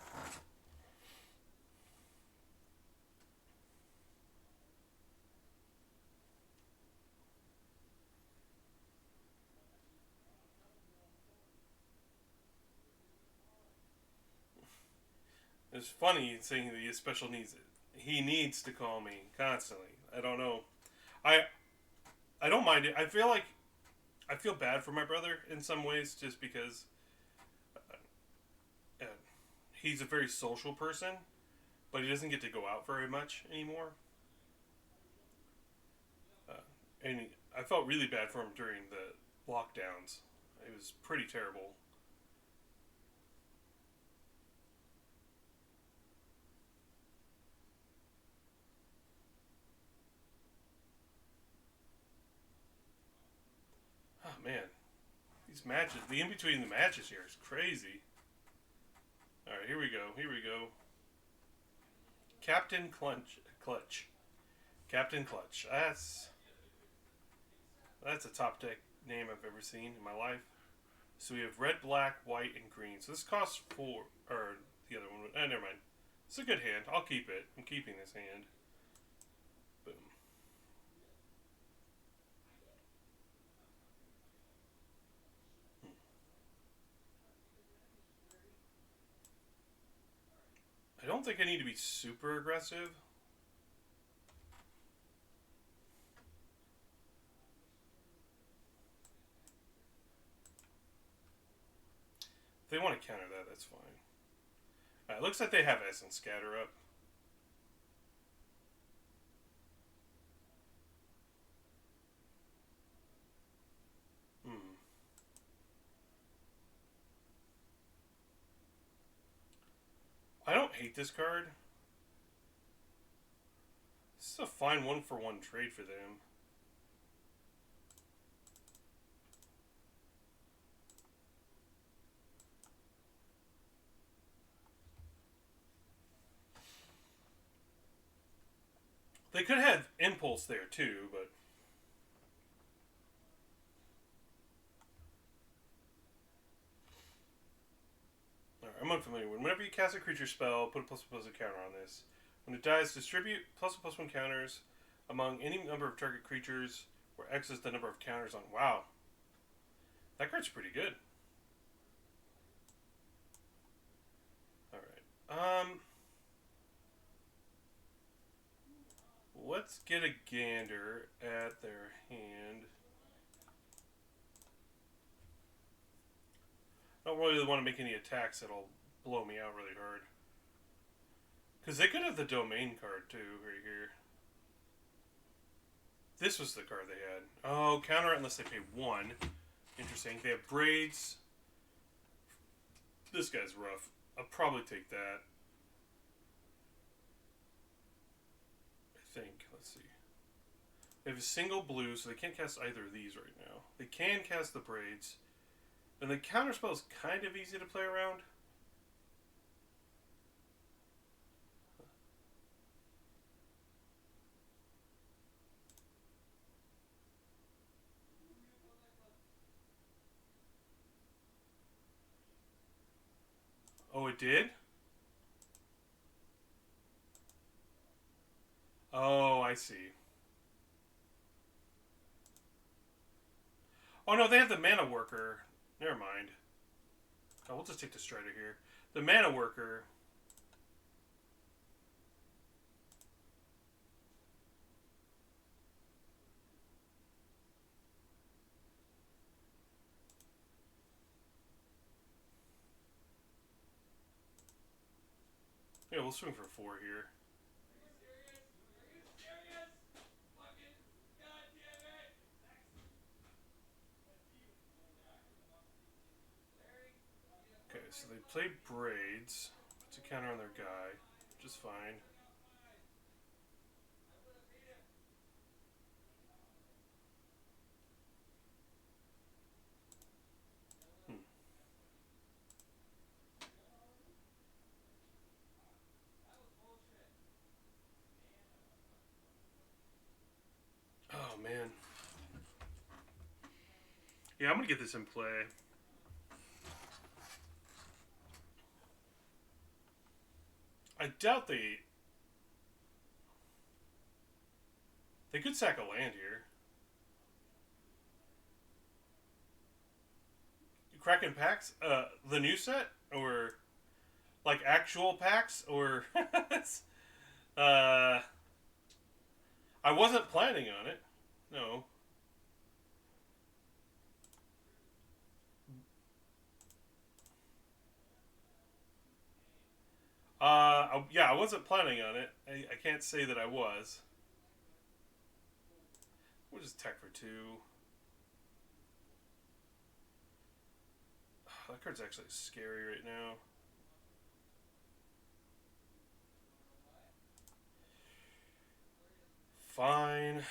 It's funny saying that he has special needs. He needs to call me constantly. I don't know. I I don't mind it. I feel bad for my brother in some ways, just because uh, he's a very social person, but he doesn't get to go out very much anymore. Uh, and I felt really bad for him during the lockdowns. It was pretty terrible. Oh man, these matches, the in between the matches here is crazy. All right, here we go. Here we go. Captain Clutch. Captain Clutch. That's a top deck name I've ever seen in my life. So we have red, black, white, and green. So this costs four, or the other one. Never mind. It's a good hand. I'll keep it. I'm keeping this hand. Boom. I don't think I need to be super aggressive. If they want to counter that, that's fine. Alright, looks like they have Essence Scatter up. Hmm. I don't hate this card. This is a fine one for one trade for them. They could have Impulse there too, but alright, I'm unfamiliar. Whenever you cast a creature spell, put a plus counter on this. When it dies, distribute plus one counters among any number of target creatures, where X is the number of counters on. Wow, that card's pretty good. All right. Let's get a gander at their hand. I don't really want to make any attacks that'll blow me out really hard. Because they could have the domain card too, right here. This was the card they had. Oh, counter it unless they pay one. Interesting. They have braids. This guy's rough. I'll probably take that. I think. Let's see. They have a single blue, so they can't cast either of these right now. They can cast the braids. And the counterspell is kind of easy to play around. Oh, it did? Oh, I see. Oh no, they have the mana worker. Never mind. Oh, we'll just take the Strider here. The mana worker. Yeah, we'll swing for four here. Okay, so they play braids. Puts a counter on their guy, which is fine. Yeah, I'm gonna get this in play. I doubt they could sack a land here. Kraken packs? The new set? Or like actual packs? Or uh I wasn't planning on it. No. Yeah, I wasn't planning on it. I can't say that I was. We'll just tech for 2. That card's actually scary right now. Fine.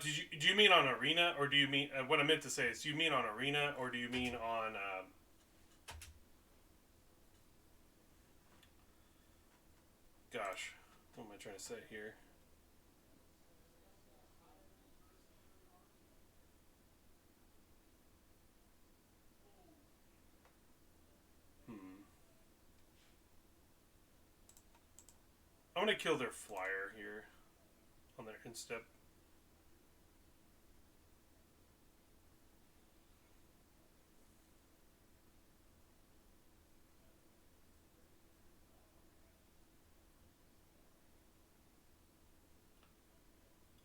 Do you mean on arena, or do you mean what I meant to say is, do you mean on arena, or do you mean on? Gosh, what am I trying to say here? Hmm. I'm gonna kill their flyer here on their instep.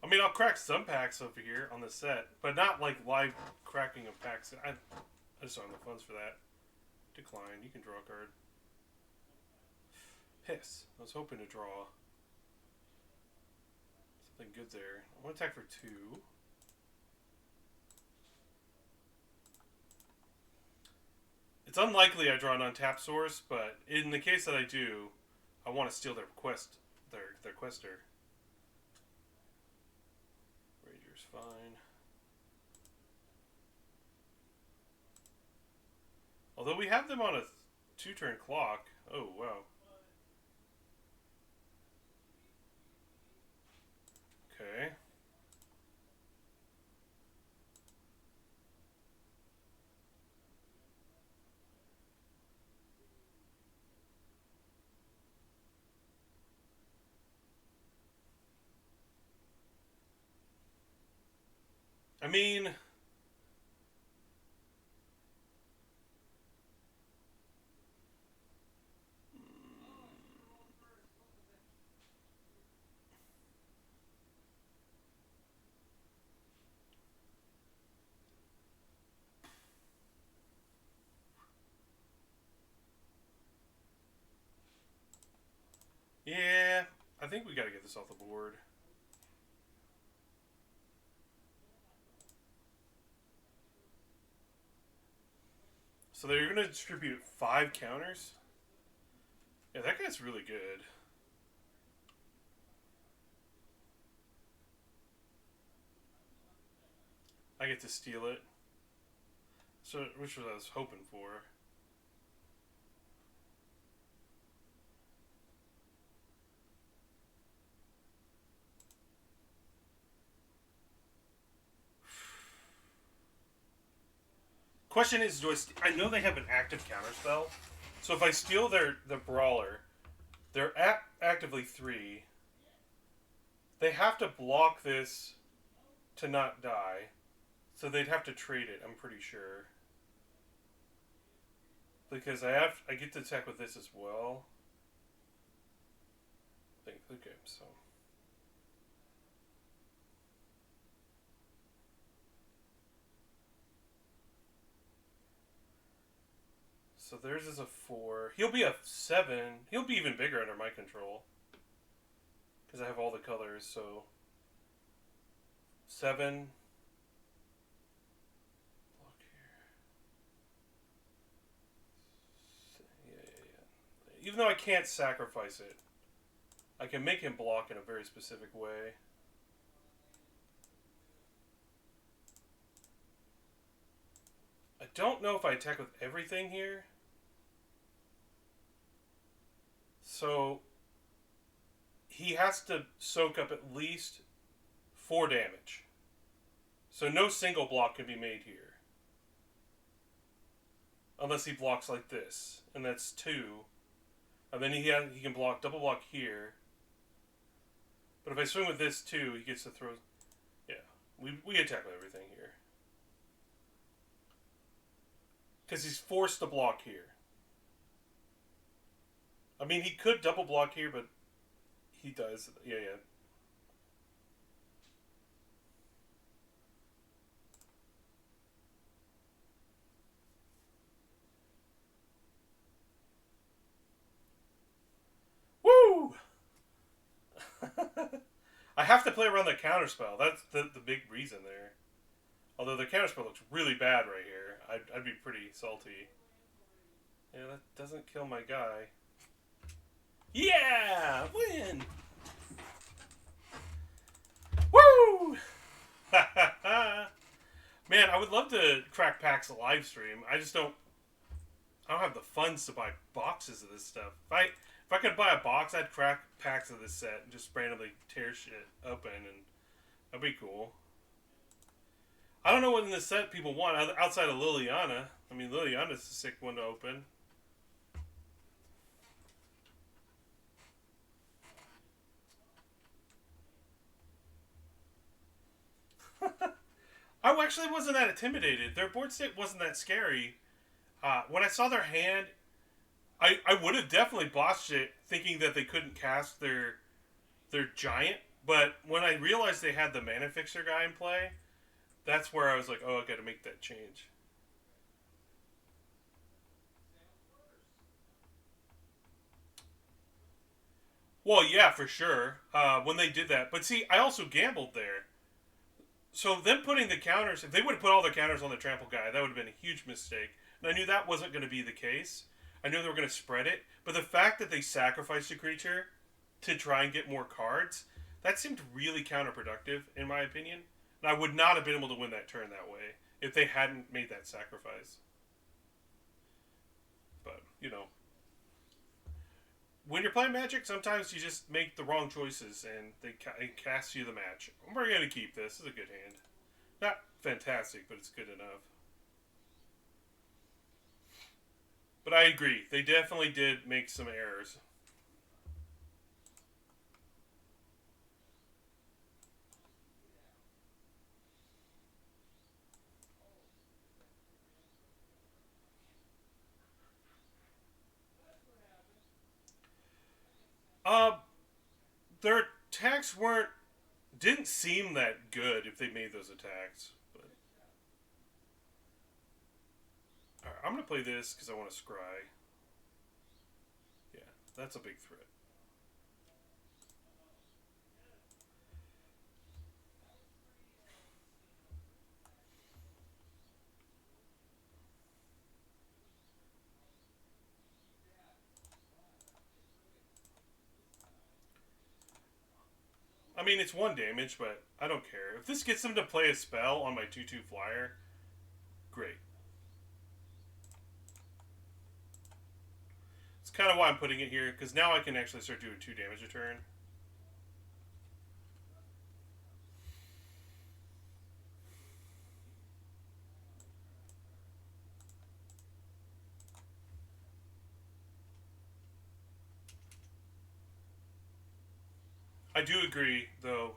I mean, I'll crack some packs over here on the set, but not like live cracking of packs. I just don't have the funds for that. Decline. You can draw a card. Piss. I was hoping to draw something good there. I want to attack for 2. It's unlikely I draw an untapped source, but in the case that I do, I want to steal their their quester. Rager's fine. Although we have them on a 2-turn clock. Oh wow. Okay. I mean, yeah, I think we got to get this off the board. So they're going to distribute 5 counters? Yeah, that guy's really good. I get to steal it. So, which was I was hoping for. Question is, I know they have an active counterspell, so if I steal the brawler, they're actively 3. They have to block this to not die, so they'd have to trade it. I'm pretty sure because I get to attack with this as well. I think okay, so. So theirs is a 4. He'll be a 7. He'll be even bigger under my control. Because I have all the colors, so. 7. Block here. even though I can't sacrifice it, I can make him block in a very specific way. I don't know if I attack with everything here. So he has to soak up at least 4 damage. So no single block can be made here. Unless he blocks like this. And that's 2. And then he can block, double block here. But if I swing with this too, he gets to throw... Yeah, we attack with everything here. Because he's forced to block here. I mean, he could double block here, but he does. Yeah. Woo! I have to play around the counterspell. That's the big reason there. Although the counterspell looks really bad right here. I'd be pretty salty. Yeah, that doesn't kill my guy. Yeah! Win! Woo! Man, I would love to crack packs live stream. I don't have the funds to buy boxes of this stuff. If I could buy a box, I'd crack packs of this set and just randomly tear shit open, and that'd be cool. I don't know what in this set people want outside of Liliana. I mean, Liliana's a sick one to open. I actually wasn't that intimidated. Their board state wasn't that scary. When I saw their hand, I would have definitely botched it, thinking that they couldn't cast their giant. But when I realized they had the Mana Fixer guy in play, that's where I was like, oh, I got to make that change. Well, yeah, for sure. When they did that, but see, I also gambled there. So them putting the counters, if they would have put all the counters on the trample guy, that would have been a huge mistake. And I knew that wasn't going to be the case. I knew they were going to spread it. But the fact that they sacrificed a creature to try and get more cards, that seemed really counterproductive, in my opinion. And I would not have been able to win that turn that way if they hadn't made that sacrifice. But, when you're playing Magic, sometimes you just make the wrong choices and they cast you the match. We're going to keep this. This is a good hand. Not fantastic, but it's good enough. But I agree. They definitely did make some errors. Their attacks didn't seem that good if they made those attacks. But all right, I'm gonna play this because I want to scry. Yeah, that's a big threat. I mean, it's 1 damage, but I don't care. If this gets them to play a spell on my 2/2 flyer, great. It's kind of why I'm putting it here, because now I can actually start doing 2 damage a turn. I do agree, though.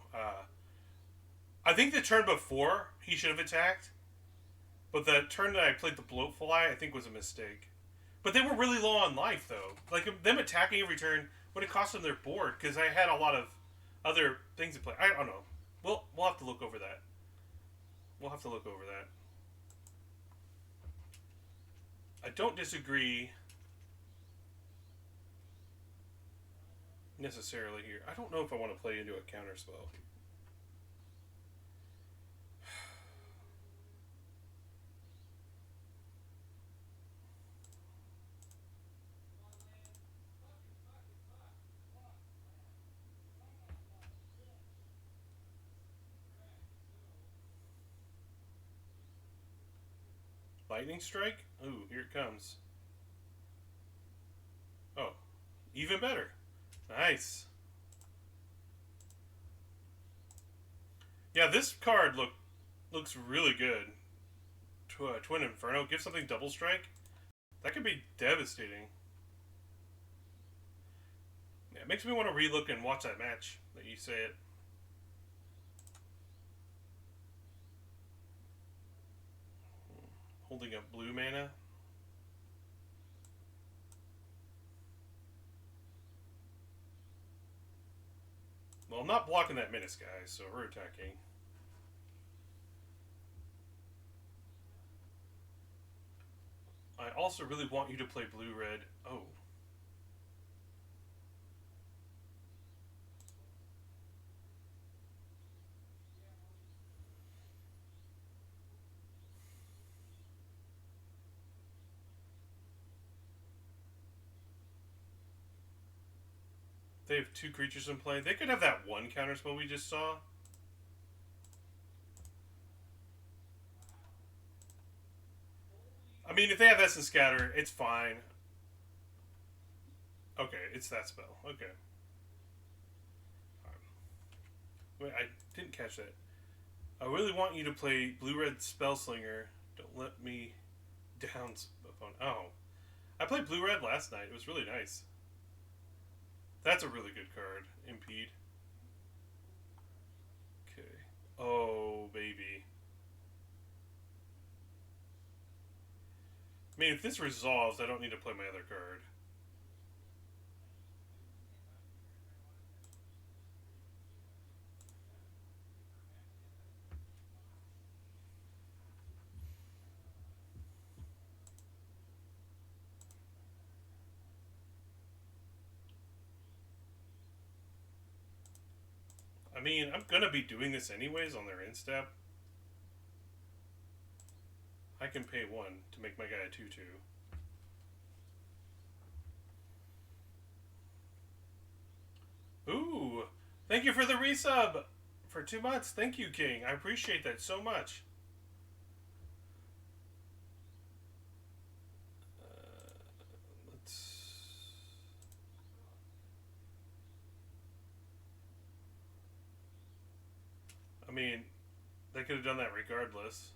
I think the turn before he should have attacked, but the turn that I played the Bloatfly, I think was a mistake. But they were really low on life, though. Like, them attacking every turn would have cost them their board, because I had a lot of other things to play. I don't know. We'll have to look over that. We'll have to look over that. I don't disagree necessarily here. I don't know if I want to play into a counterspell. Lightning Strike? Ooh, here it comes. Oh, even better. Nice. Yeah, this card looks really good. Twin Inferno. Give something double strike. That could be devastating. Yeah, it makes me want to relook and watch that match that you say it. Holding up blue mana. Well, I'm not blocking that Menace guy, so we're attacking. I also really want you to play blue-red. Oh. They have 2 creatures in play. They could have that one counterspell we just saw. I mean, if they have Essence Scatter, it's fine. Okay, it's that spell. Okay. Wait, I didn't catch that. I really want you to play blue-red Spellslinger. Don't let me down, opponent. Oh. I played blue-red last night. It was really nice. That's a really good card. Impede. Okay. Oh, baby. I mean, if this resolves, I don't need to play my other card. I mean, I'm gonna be doing this anyways on their end step. I can pay 1 to make my guy a 2/2. Ooh! Thank you for the resub! For 2 months. Thank you, King. I appreciate that so much. I mean, they could have done that regardless.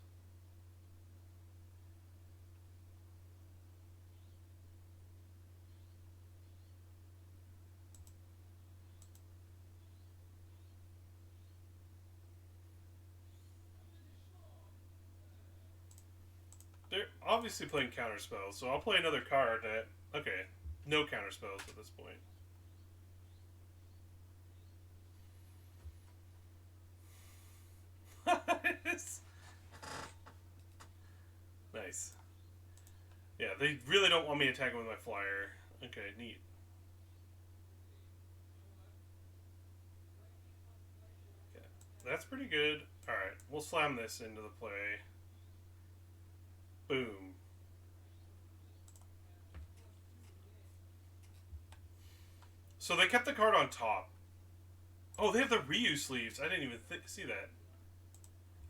They're obviously playing counterspells, so I'll play another card that... Okay, no counterspells at this point. Nice. Yeah, they really don't want me attacking with my flyer. Okay, neat. Okay, that's pretty good. Alright, we'll slam this into the play. Boom. So they kept the card on top. Oh, they have the Ryu sleeves. I didn't even see that.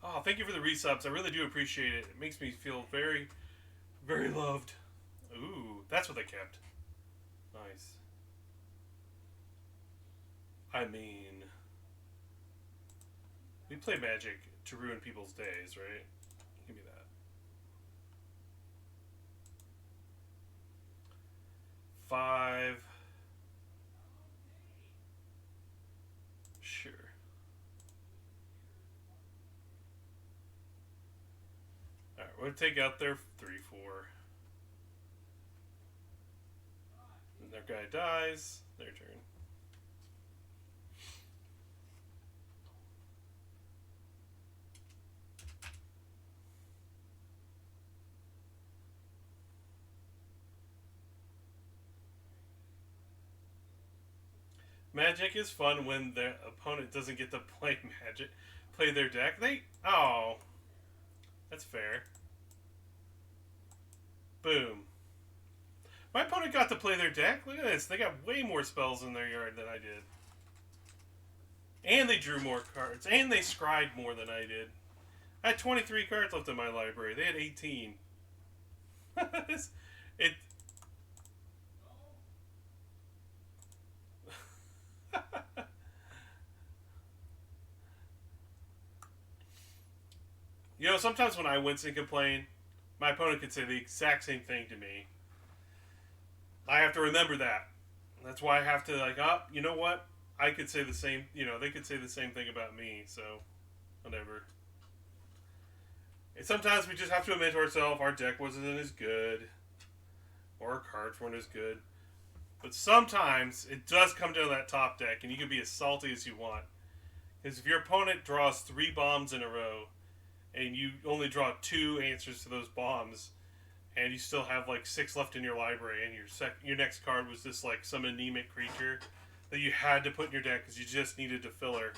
Oh, thank you for the resubs. I really do appreciate it. It makes me feel very, very loved. Ooh, that's what they kept. Nice. I mean, we play Magic to ruin people's days, right? Give me that. 5. Sure. Alright, we'll take out their 3/4. And their guy dies. Their turn. Magic is fun when their opponent doesn't get to play Magic, play their deck. Oh, that's fair. Boom. My opponent got to play their deck. Look at this. They got way more spells in their yard than I did. And they drew more cards. And they scryed more than I did. I had 23 cards left in my library. They had 18. it. You know, sometimes when I wince and complain, my opponent could say the exact same thing to me. I have to remember that. That's why I have to like, oh, you know what? I could say the same. You know, they could say the same thing about me. So, whatever. And sometimes we just have to admit to ourselves our deck wasn't as good, or our cards weren't as good. But sometimes it does come down to that top deck, and you can be as salty as you want. Because if your opponent draws 3 bombs in a row, and you only draw 2 answers to those bombs, and you still have like 6 left in your library, and your next card was this like some anemic creature that you had to put in your deck because you just needed a filler.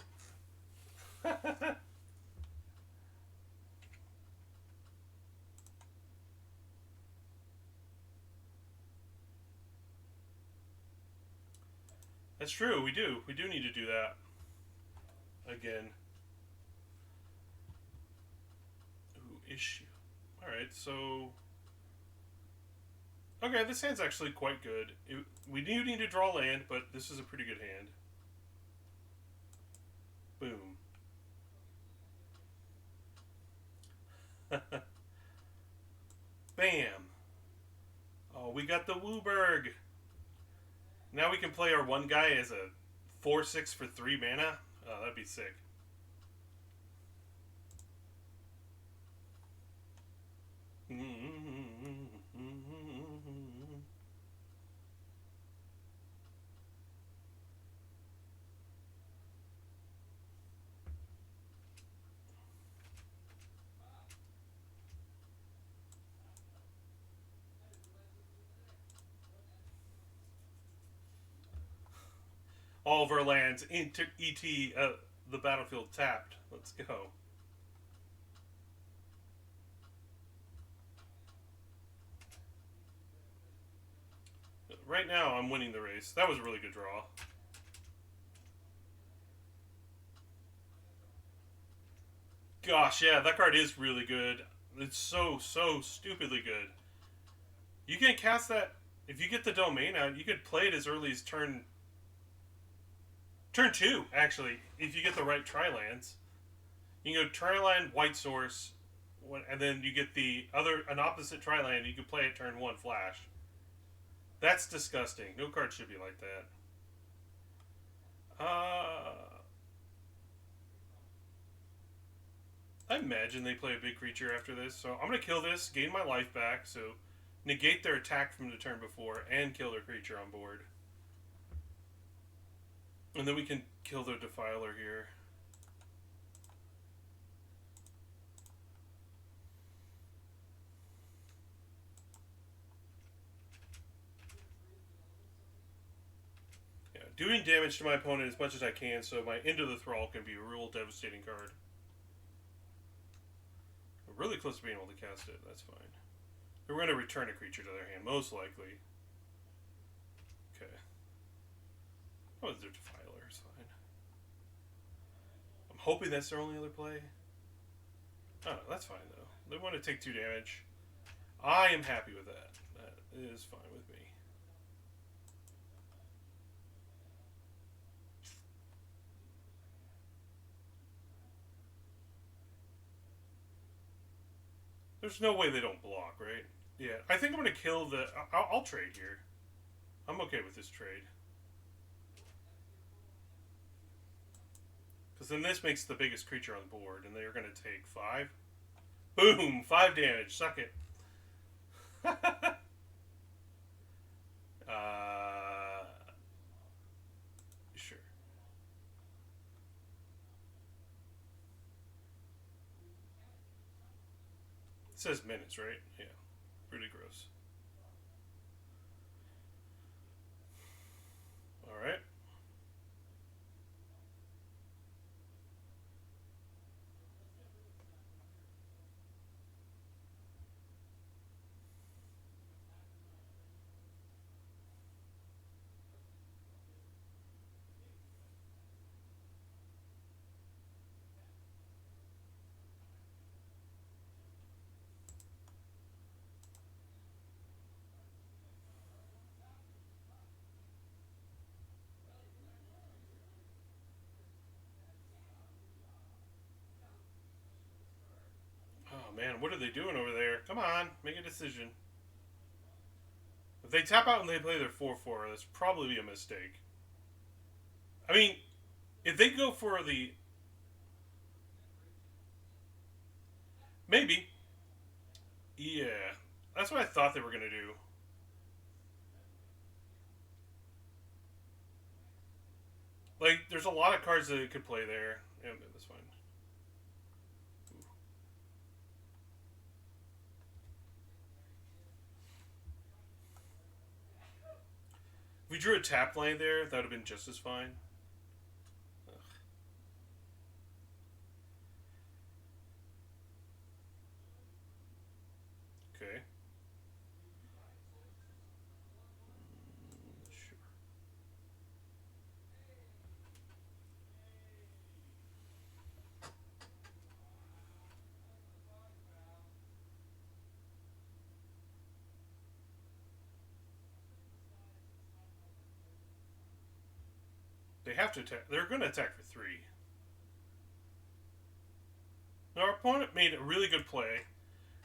That's true. We do. We do need to do that again. Ooh, issue. All right, so okay, this hand's actually quite good. We do need to draw land, but this is a pretty good hand. Boom. Bam. Oh, we got the Wooburg. Now we can play our one guy as a 4/6 for 3 mana. Oh, that'd be sick. All of our lands into ET the battlefield tapped. Let's go. Right now, I'm winning the race. That was a really good draw. Gosh, yeah, that card is really good. It's so stupidly good. You can cast that if you get the domain out. You could play it as early as turn 2. Actually, if you get the right tri-lands, you can go tri-land, white source, and then you get an opposite tri-land. You can play it turn 1 flash. That's disgusting. No card should be like that. I imagine they play a big creature after this, so I'm going to kill this, gain my life back, so negate their attack from the turn before, and kill their creature on board. And then we can kill their Defiler here. Yeah, doing damage to my opponent as much as I can, so my Into the Thrall can be a real devastating card. We're really close to being able to cast it, that's fine. We're going to return a creature to their hand, most likely. Okay. Oh, their Defiler is fine. I'm hoping that's their only other play. Oh, that's fine, though. They want to take 2 damage. I am happy with that. That is fine with me. There's no way they don't block, right? Yeah, I think I'm going to kill the... I'll trade here. I'm okay with this trade. Because then this makes the biggest creature on the board, and they're going to take 5. Boom! 5 damage. Suck it. Sure. It says minutes, right? Yeah. Pretty gross. Alright. man, what are they doing over there? Come on, make a decision. If they tap out and they play their 4/4, that's probably a mistake. I mean, if they go for the... Maybe. Yeah. That's what I thought they were going to do. Like, there's a lot of cards that they could play there. Yeah, that's fine. Ooh. If we drew a tap lane there, that would have been just as fine. Ugh. Okay. Sure. They have to attack. They're going to attack for 3. Now, our opponent made a really good play.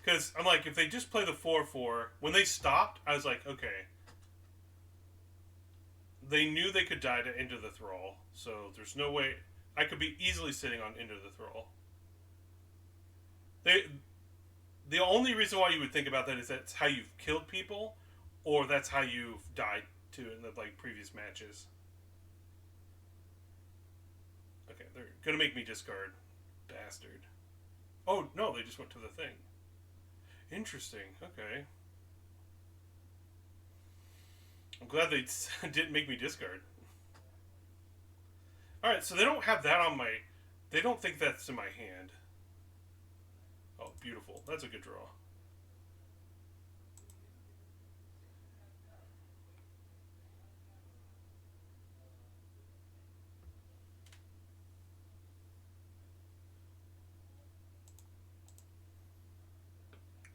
Because I'm like, if they just play the 4/4, when they stopped, I was like, okay. They knew they could die to Into the Thrall, so there's no way I could be easily sitting on Into the Thrall. The only reason why you would think about that is that's how you've killed people, or that's how you've died to in the like previous matches. Okay, they're gonna make me discard, bastard. Oh no, they just went to the thing. Interesting. Okay. I'm glad they didn't make me discard. Alright, so they don't have that on my... They don't think that's in my hand. Oh, beautiful. That's a good draw.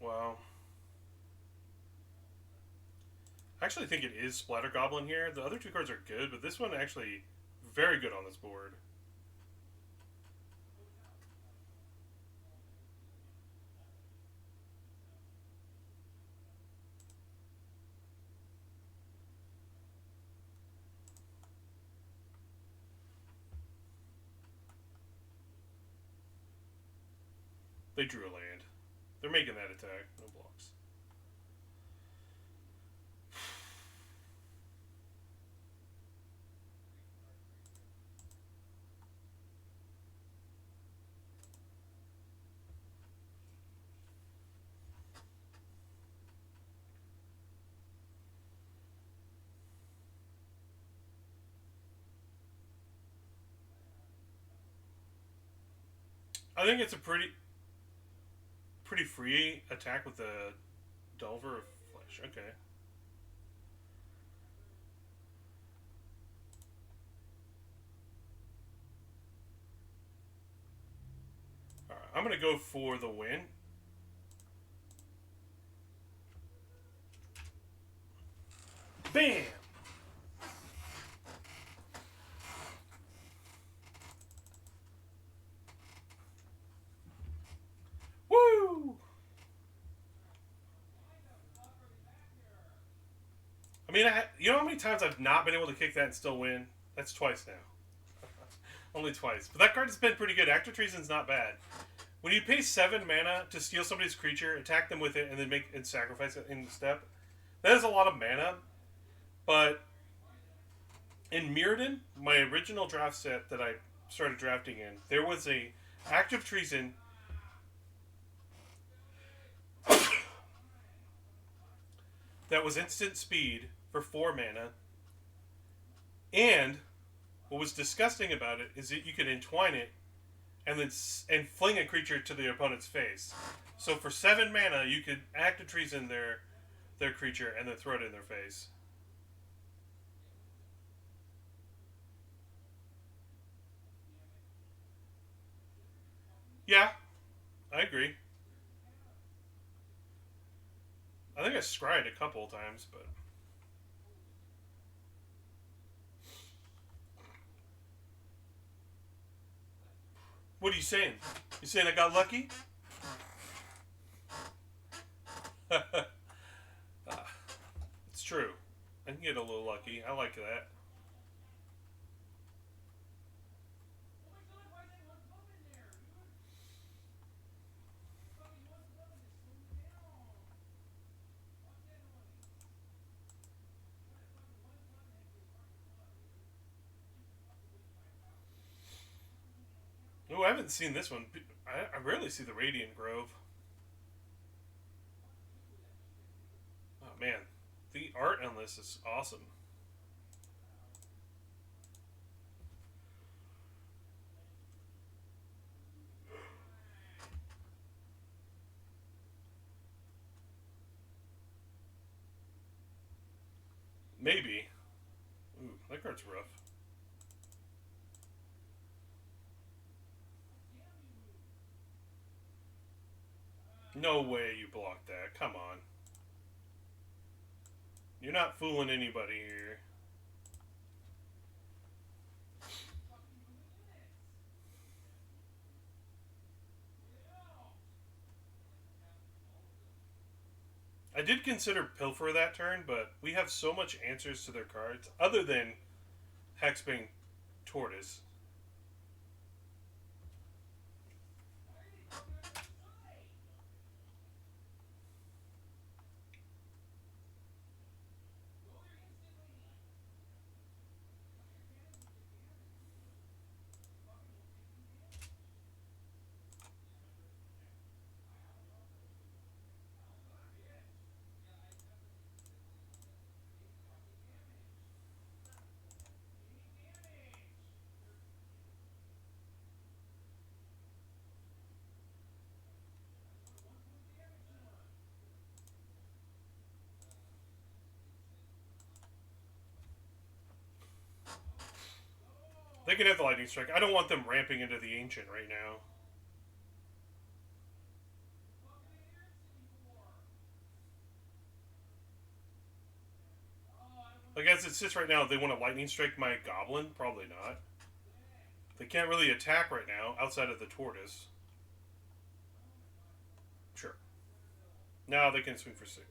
Wow. I actually think it is Splatter Goblin here. The other 2 cards are good, but this one actually very good on this board. They drew a land. They're making that attack. No blocks. I think it's a pretty free attack with the Delver of Flesh. Okay. Alright, I'm going to go for the win. Bam! Woo! I mean, you know how many times I've not been able to kick that and still win? That's twice now. Only twice. But that card has been pretty good. Active Treason's not bad. When you pay 7 mana to steal somebody's creature, attack them with it, and then make and sacrifice it in the step, that is a lot of mana. But in Mirrodin, my original draft set that I started drafting in, there was a Active Treason that was instant speed for 4 mana. And what was disgusting about it is that you could entwine it and then fling a creature to the opponent's face. So for 7 mana, you could Active Treason their creature and then throw it in their face. Yeah, I agree. I think I scryed a couple of times, but what are you saying? You saying I got lucky? get a little lucky. I like that. Oh, I haven't seen this one. I rarely see the Radiant Grove. Oh man, the art on this is awesome. Maybe. Ooh, that card's rough. No way you blocked that. Come on. You're not fooling anybody here. I did consider Pilfer that turn, but we have so much answers to their cards, other than Hexbane Tortoise. They can have the Lightning Strike. I don't want them ramping into the Ancient right now. Like, as it sits right now, if they want to Lightning Strike my Goblin? Probably not. They can't really attack right now, outside of the Tortoise. Sure. Now they can swing for 6.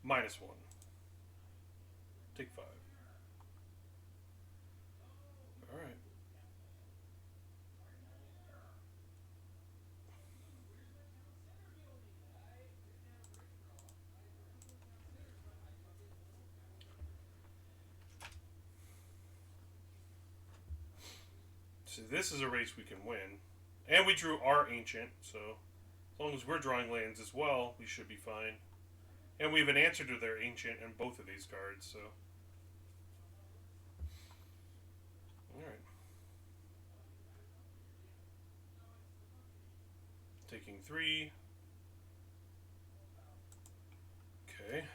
-1. Take 5. Alright. So this is a race we can win. And we drew our Ancient, so as long as we're drawing lands as well, we should be fine. And we have an answer to their Ancient in both of these cards, so. Alright. Taking 3. Okay.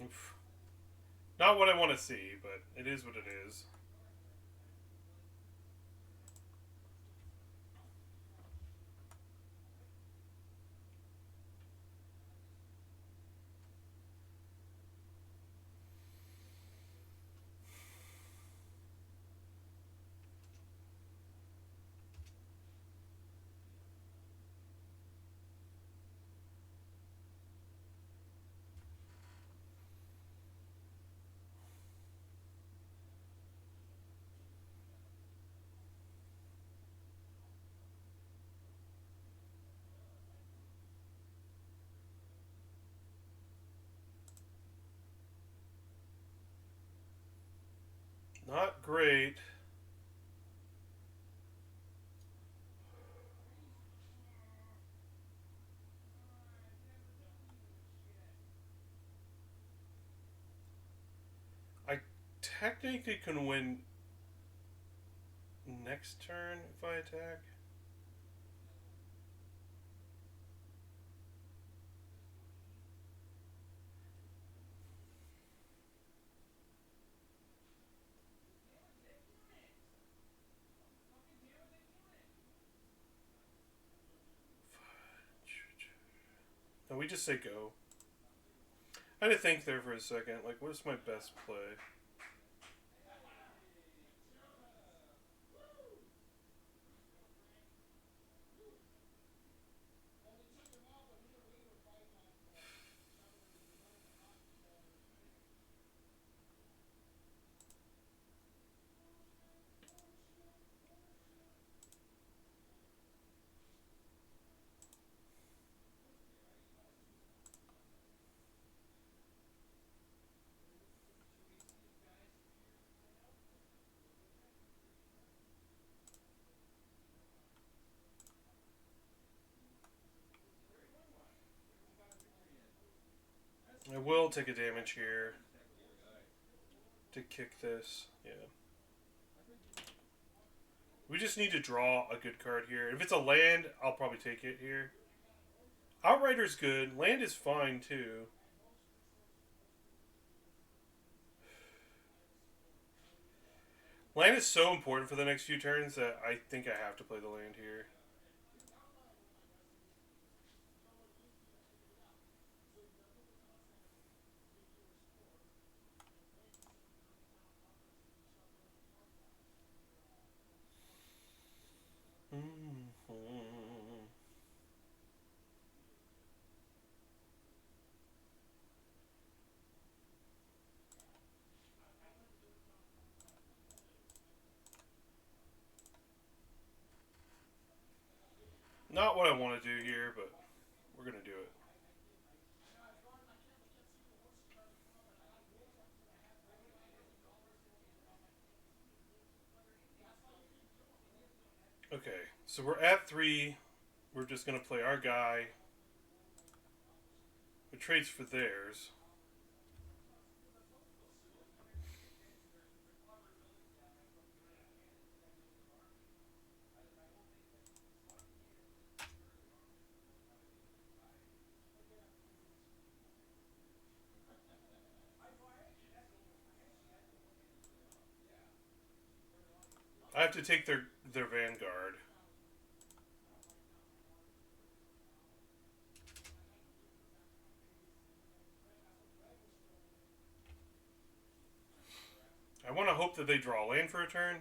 Oof. Not what I want to see, but it is what it is. Not great. I technically can win next turn if I attack. And we just say go. I had to think there for a second. Like, what is my best play? I will take a damage here to kick this. Yeah. We just need to draw a good card here. If it's a land, I'll probably take it here. Outrider's good. Land is fine too. Land is so important for the next few turns that I think I have to play the land here. Not what I want to do here, but we're going to do it. Okay, so we're at 3. We're just going to play our guy, who trades for theirs. I have to take their Vanguard. I want to hope that they draw land for a turn.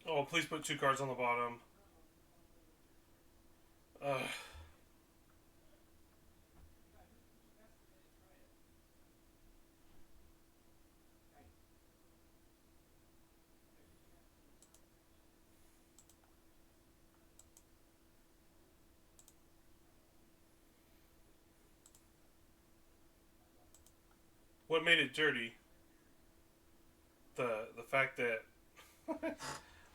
Oh, please put 2 cards on the bottom. Ugh. What made it dirty? The fact that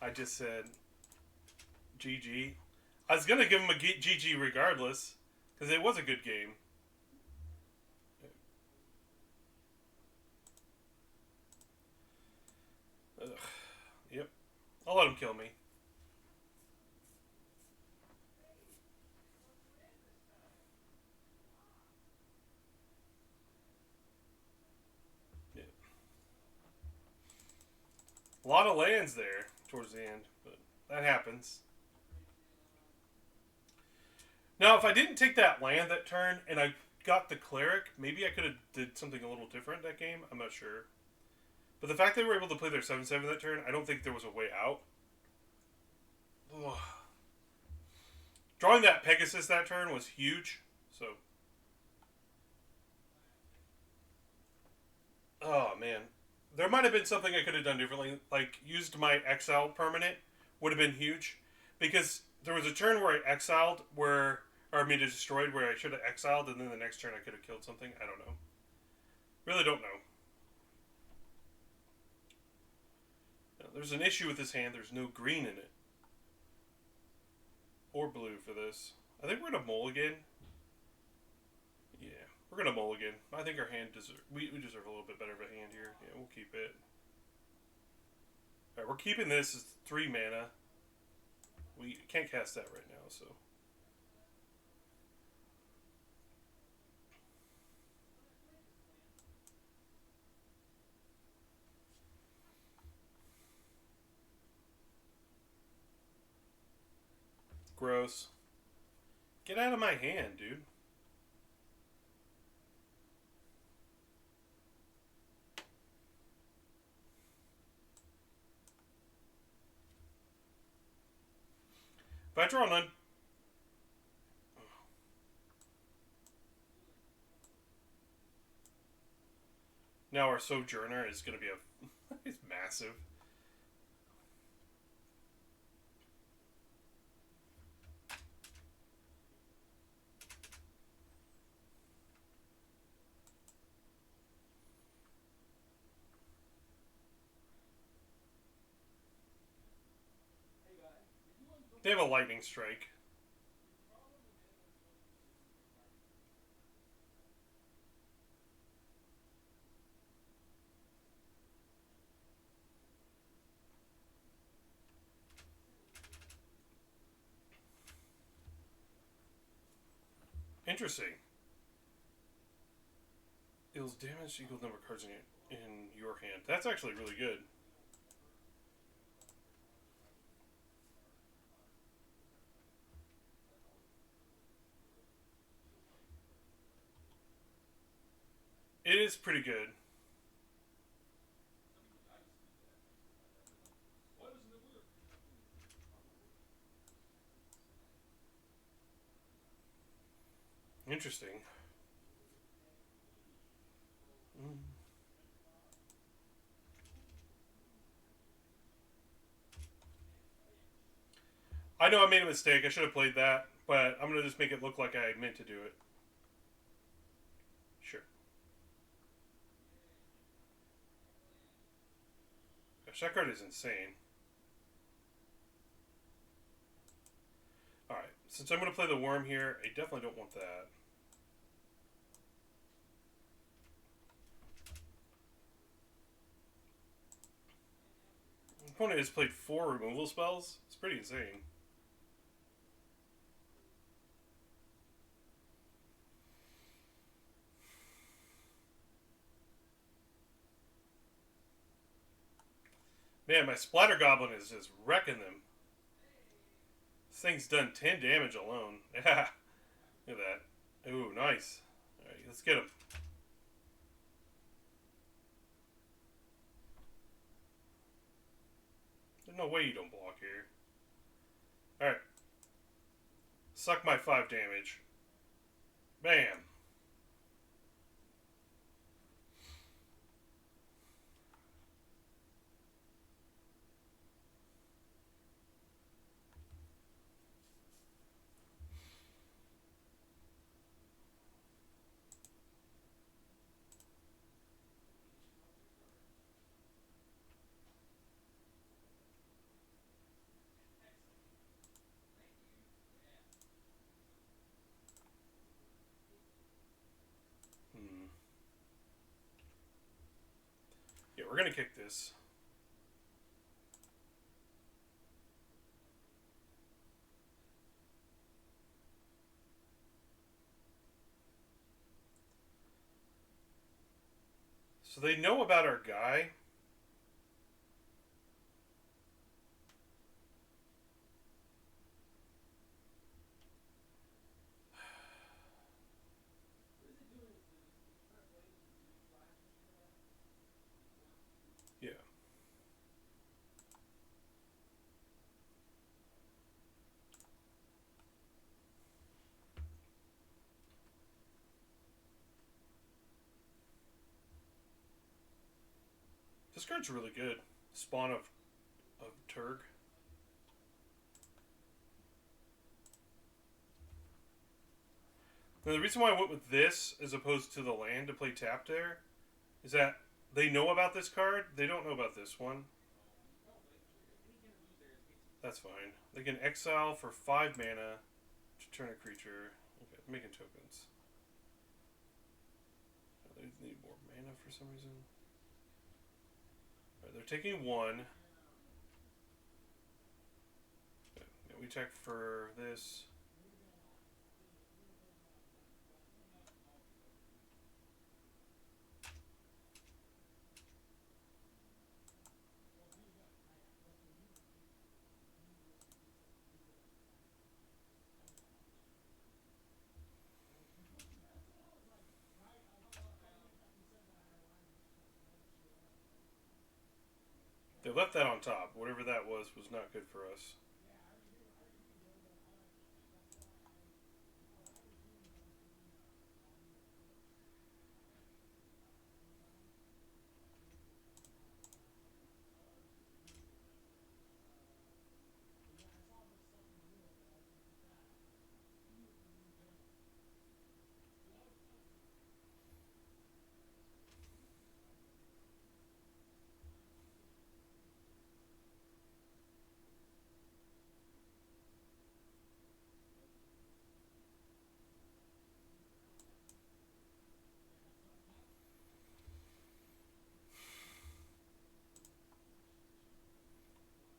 I just said GG. I was gonna give him a GG regardless, because it was a good game. Ugh. Yep. I'll let him kill me. Yeah. A lot of lands there towards the end, but that happens. Now, if I didn't take that land that turn and I got the cleric, maybe I could have did something a little different that game. I'm not sure. But the fact they were able to play their 7/7 that turn, I don't think there was a way out. Ugh. Drawing that Pegasus that turn was huge. So, oh man, there might have been something I could have done differently. Like used my exile permanent would have been huge, because there was a turn where I exiled where, or I mean destroyed where I should have exiled, and then the next turn I could have killed something. I don't know. Really don't know. No, there's an issue with this hand. There's no green in it. Or blue for this. I think we're going to mulligan. Yeah, we're going to mulligan. I think our hand deserves... We deserve a little bit better of a hand here. Yeah, we'll keep it. Alright, we're keeping this as 3 mana. We can't cast that right now, so... Gross. Get out of my hand, dude. If I draw none... Now our Sojourner is going to be a... It's massive. They have a lightning strike. Interesting. Deals damage equal number of cards in your hand. That's actually really good. It is pretty good. Interesting. I know I made a mistake. I should have played that, but I'm going to just make it look like I meant to do it. Sure. Gosh, that card is insane. Alright, since I'm going to play the worm here, I definitely don't want that. My opponent has played 4 removal spells. It's pretty insane. Man, my Splatter Goblin is just wrecking them. This thing's done 10 damage alone. Yeah. Look at that. Ooh, nice. Alright, let's get him. There's no way you don't block here. Alright. Suck my 5 damage. Bam. gonna kick this. So they know about our guy. Yeah. This card's really good. Spawn of Turg. Now, the reason why I went with this as opposed to the land to play tap there is that they know about this card. They don't know about this one. That's fine. They can exile for 5 mana to turn a creature. Okay, making tokens. They need more mana for some reason. Alright, they're taking 1. Okay, yeah, we check for this. They left that on top. Whatever that was not good for us.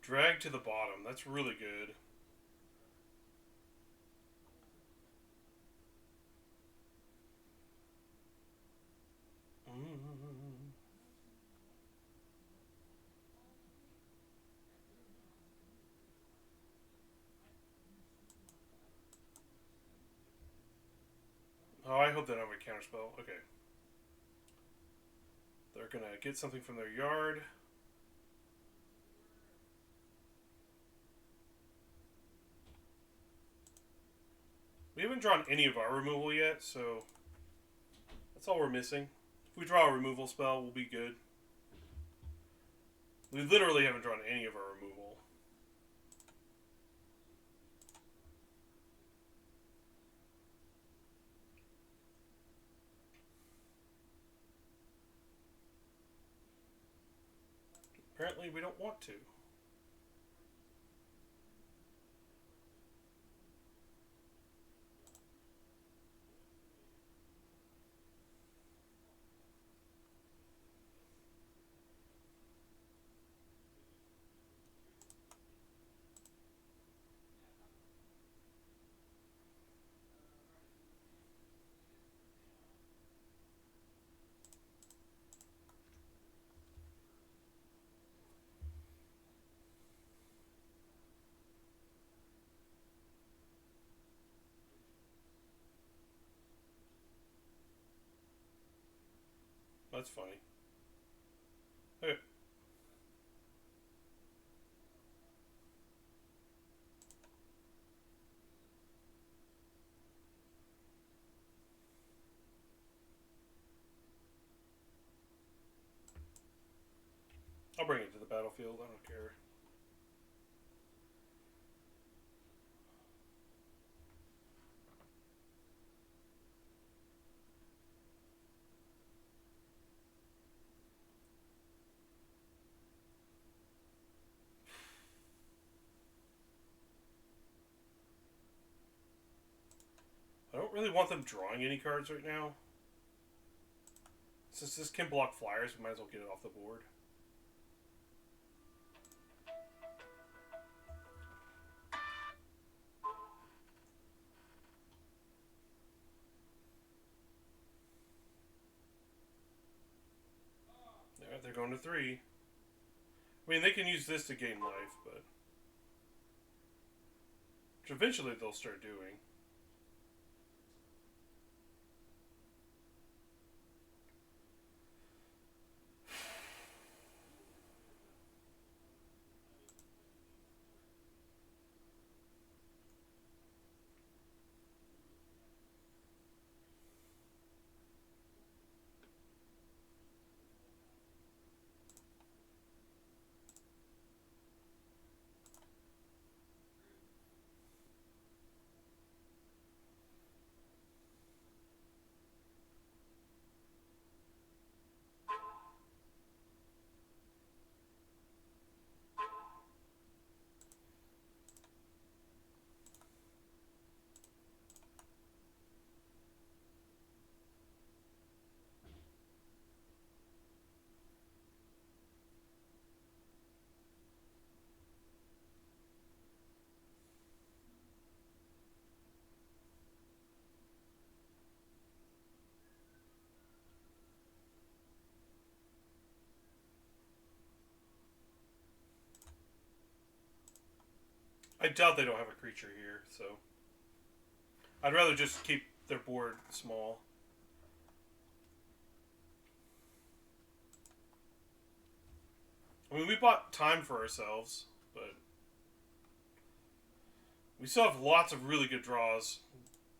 Drag to the bottom. That's really good. Oh, I hope they don't have a counterspell. Okay. They're gonna get something from their yard. We haven't drawn any of our removal yet, so that's all we're missing. If we draw a removal spell, we'll be good. We literally haven't drawn any of our removal. Apparently, we don't want to. That's funny. Okay. I'll bring it to the battlefield. I don't care. I don't really want them drawing any cards right now. Since this can block flyers, we might as well get it off the board. they're going to 3. I mean, they can use this to gain life, but... which eventually they'll start doing. I doubt they don't have a creature here, so... I'd rather just keep their board small. I mean, we bought time for ourselves, but... we still have lots of really good draws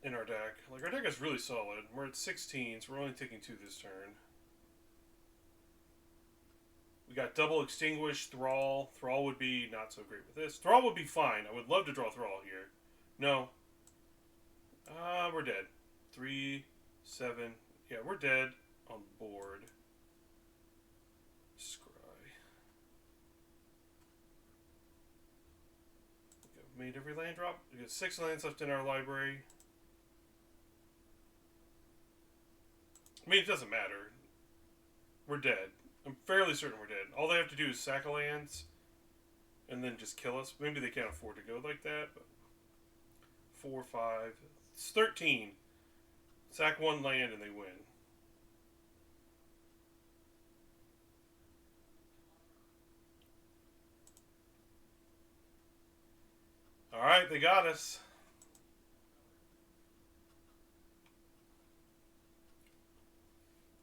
in our deck. Like, our deck is really solid. We're at 16, so we're only taking 2 this turn. We got double Extinguish, Thrall. Thrall would be not so great with this. Thrall would be fine. I would love to draw Thrall here. No. We're dead. 3, 7. Yeah, we're dead on board. Scry. We made every land drop. We got 6 lands left in our library. I mean, it doesn't matter. We're dead. I'm fairly certain we're dead. All they have to do is sack a lands and then just kill us. Maybe they can't afford to go like that, but 4, 5. It's 13. Sack 1 land and they win. Alright, they got us.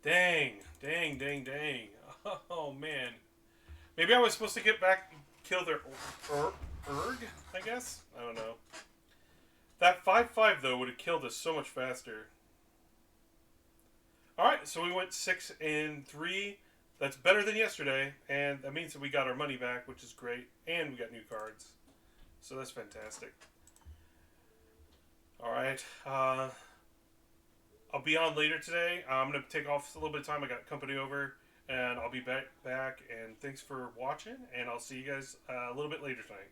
Dang. Dang, dang, dang. Oh, man. Maybe I was supposed to get back and kill their Urg, I guess? I don't know. That 5/5, though, would have killed us so much faster. Alright, so we went 6 and 3. That's better than yesterday, and that means that we got our money back, which is great, and we got new cards. So that's fantastic. Alright, I'll be on later today. I'm going to take off a little bit of time. I got company over, and I'll be back. And thanks for watching, and I'll see you guys a little bit later tonight.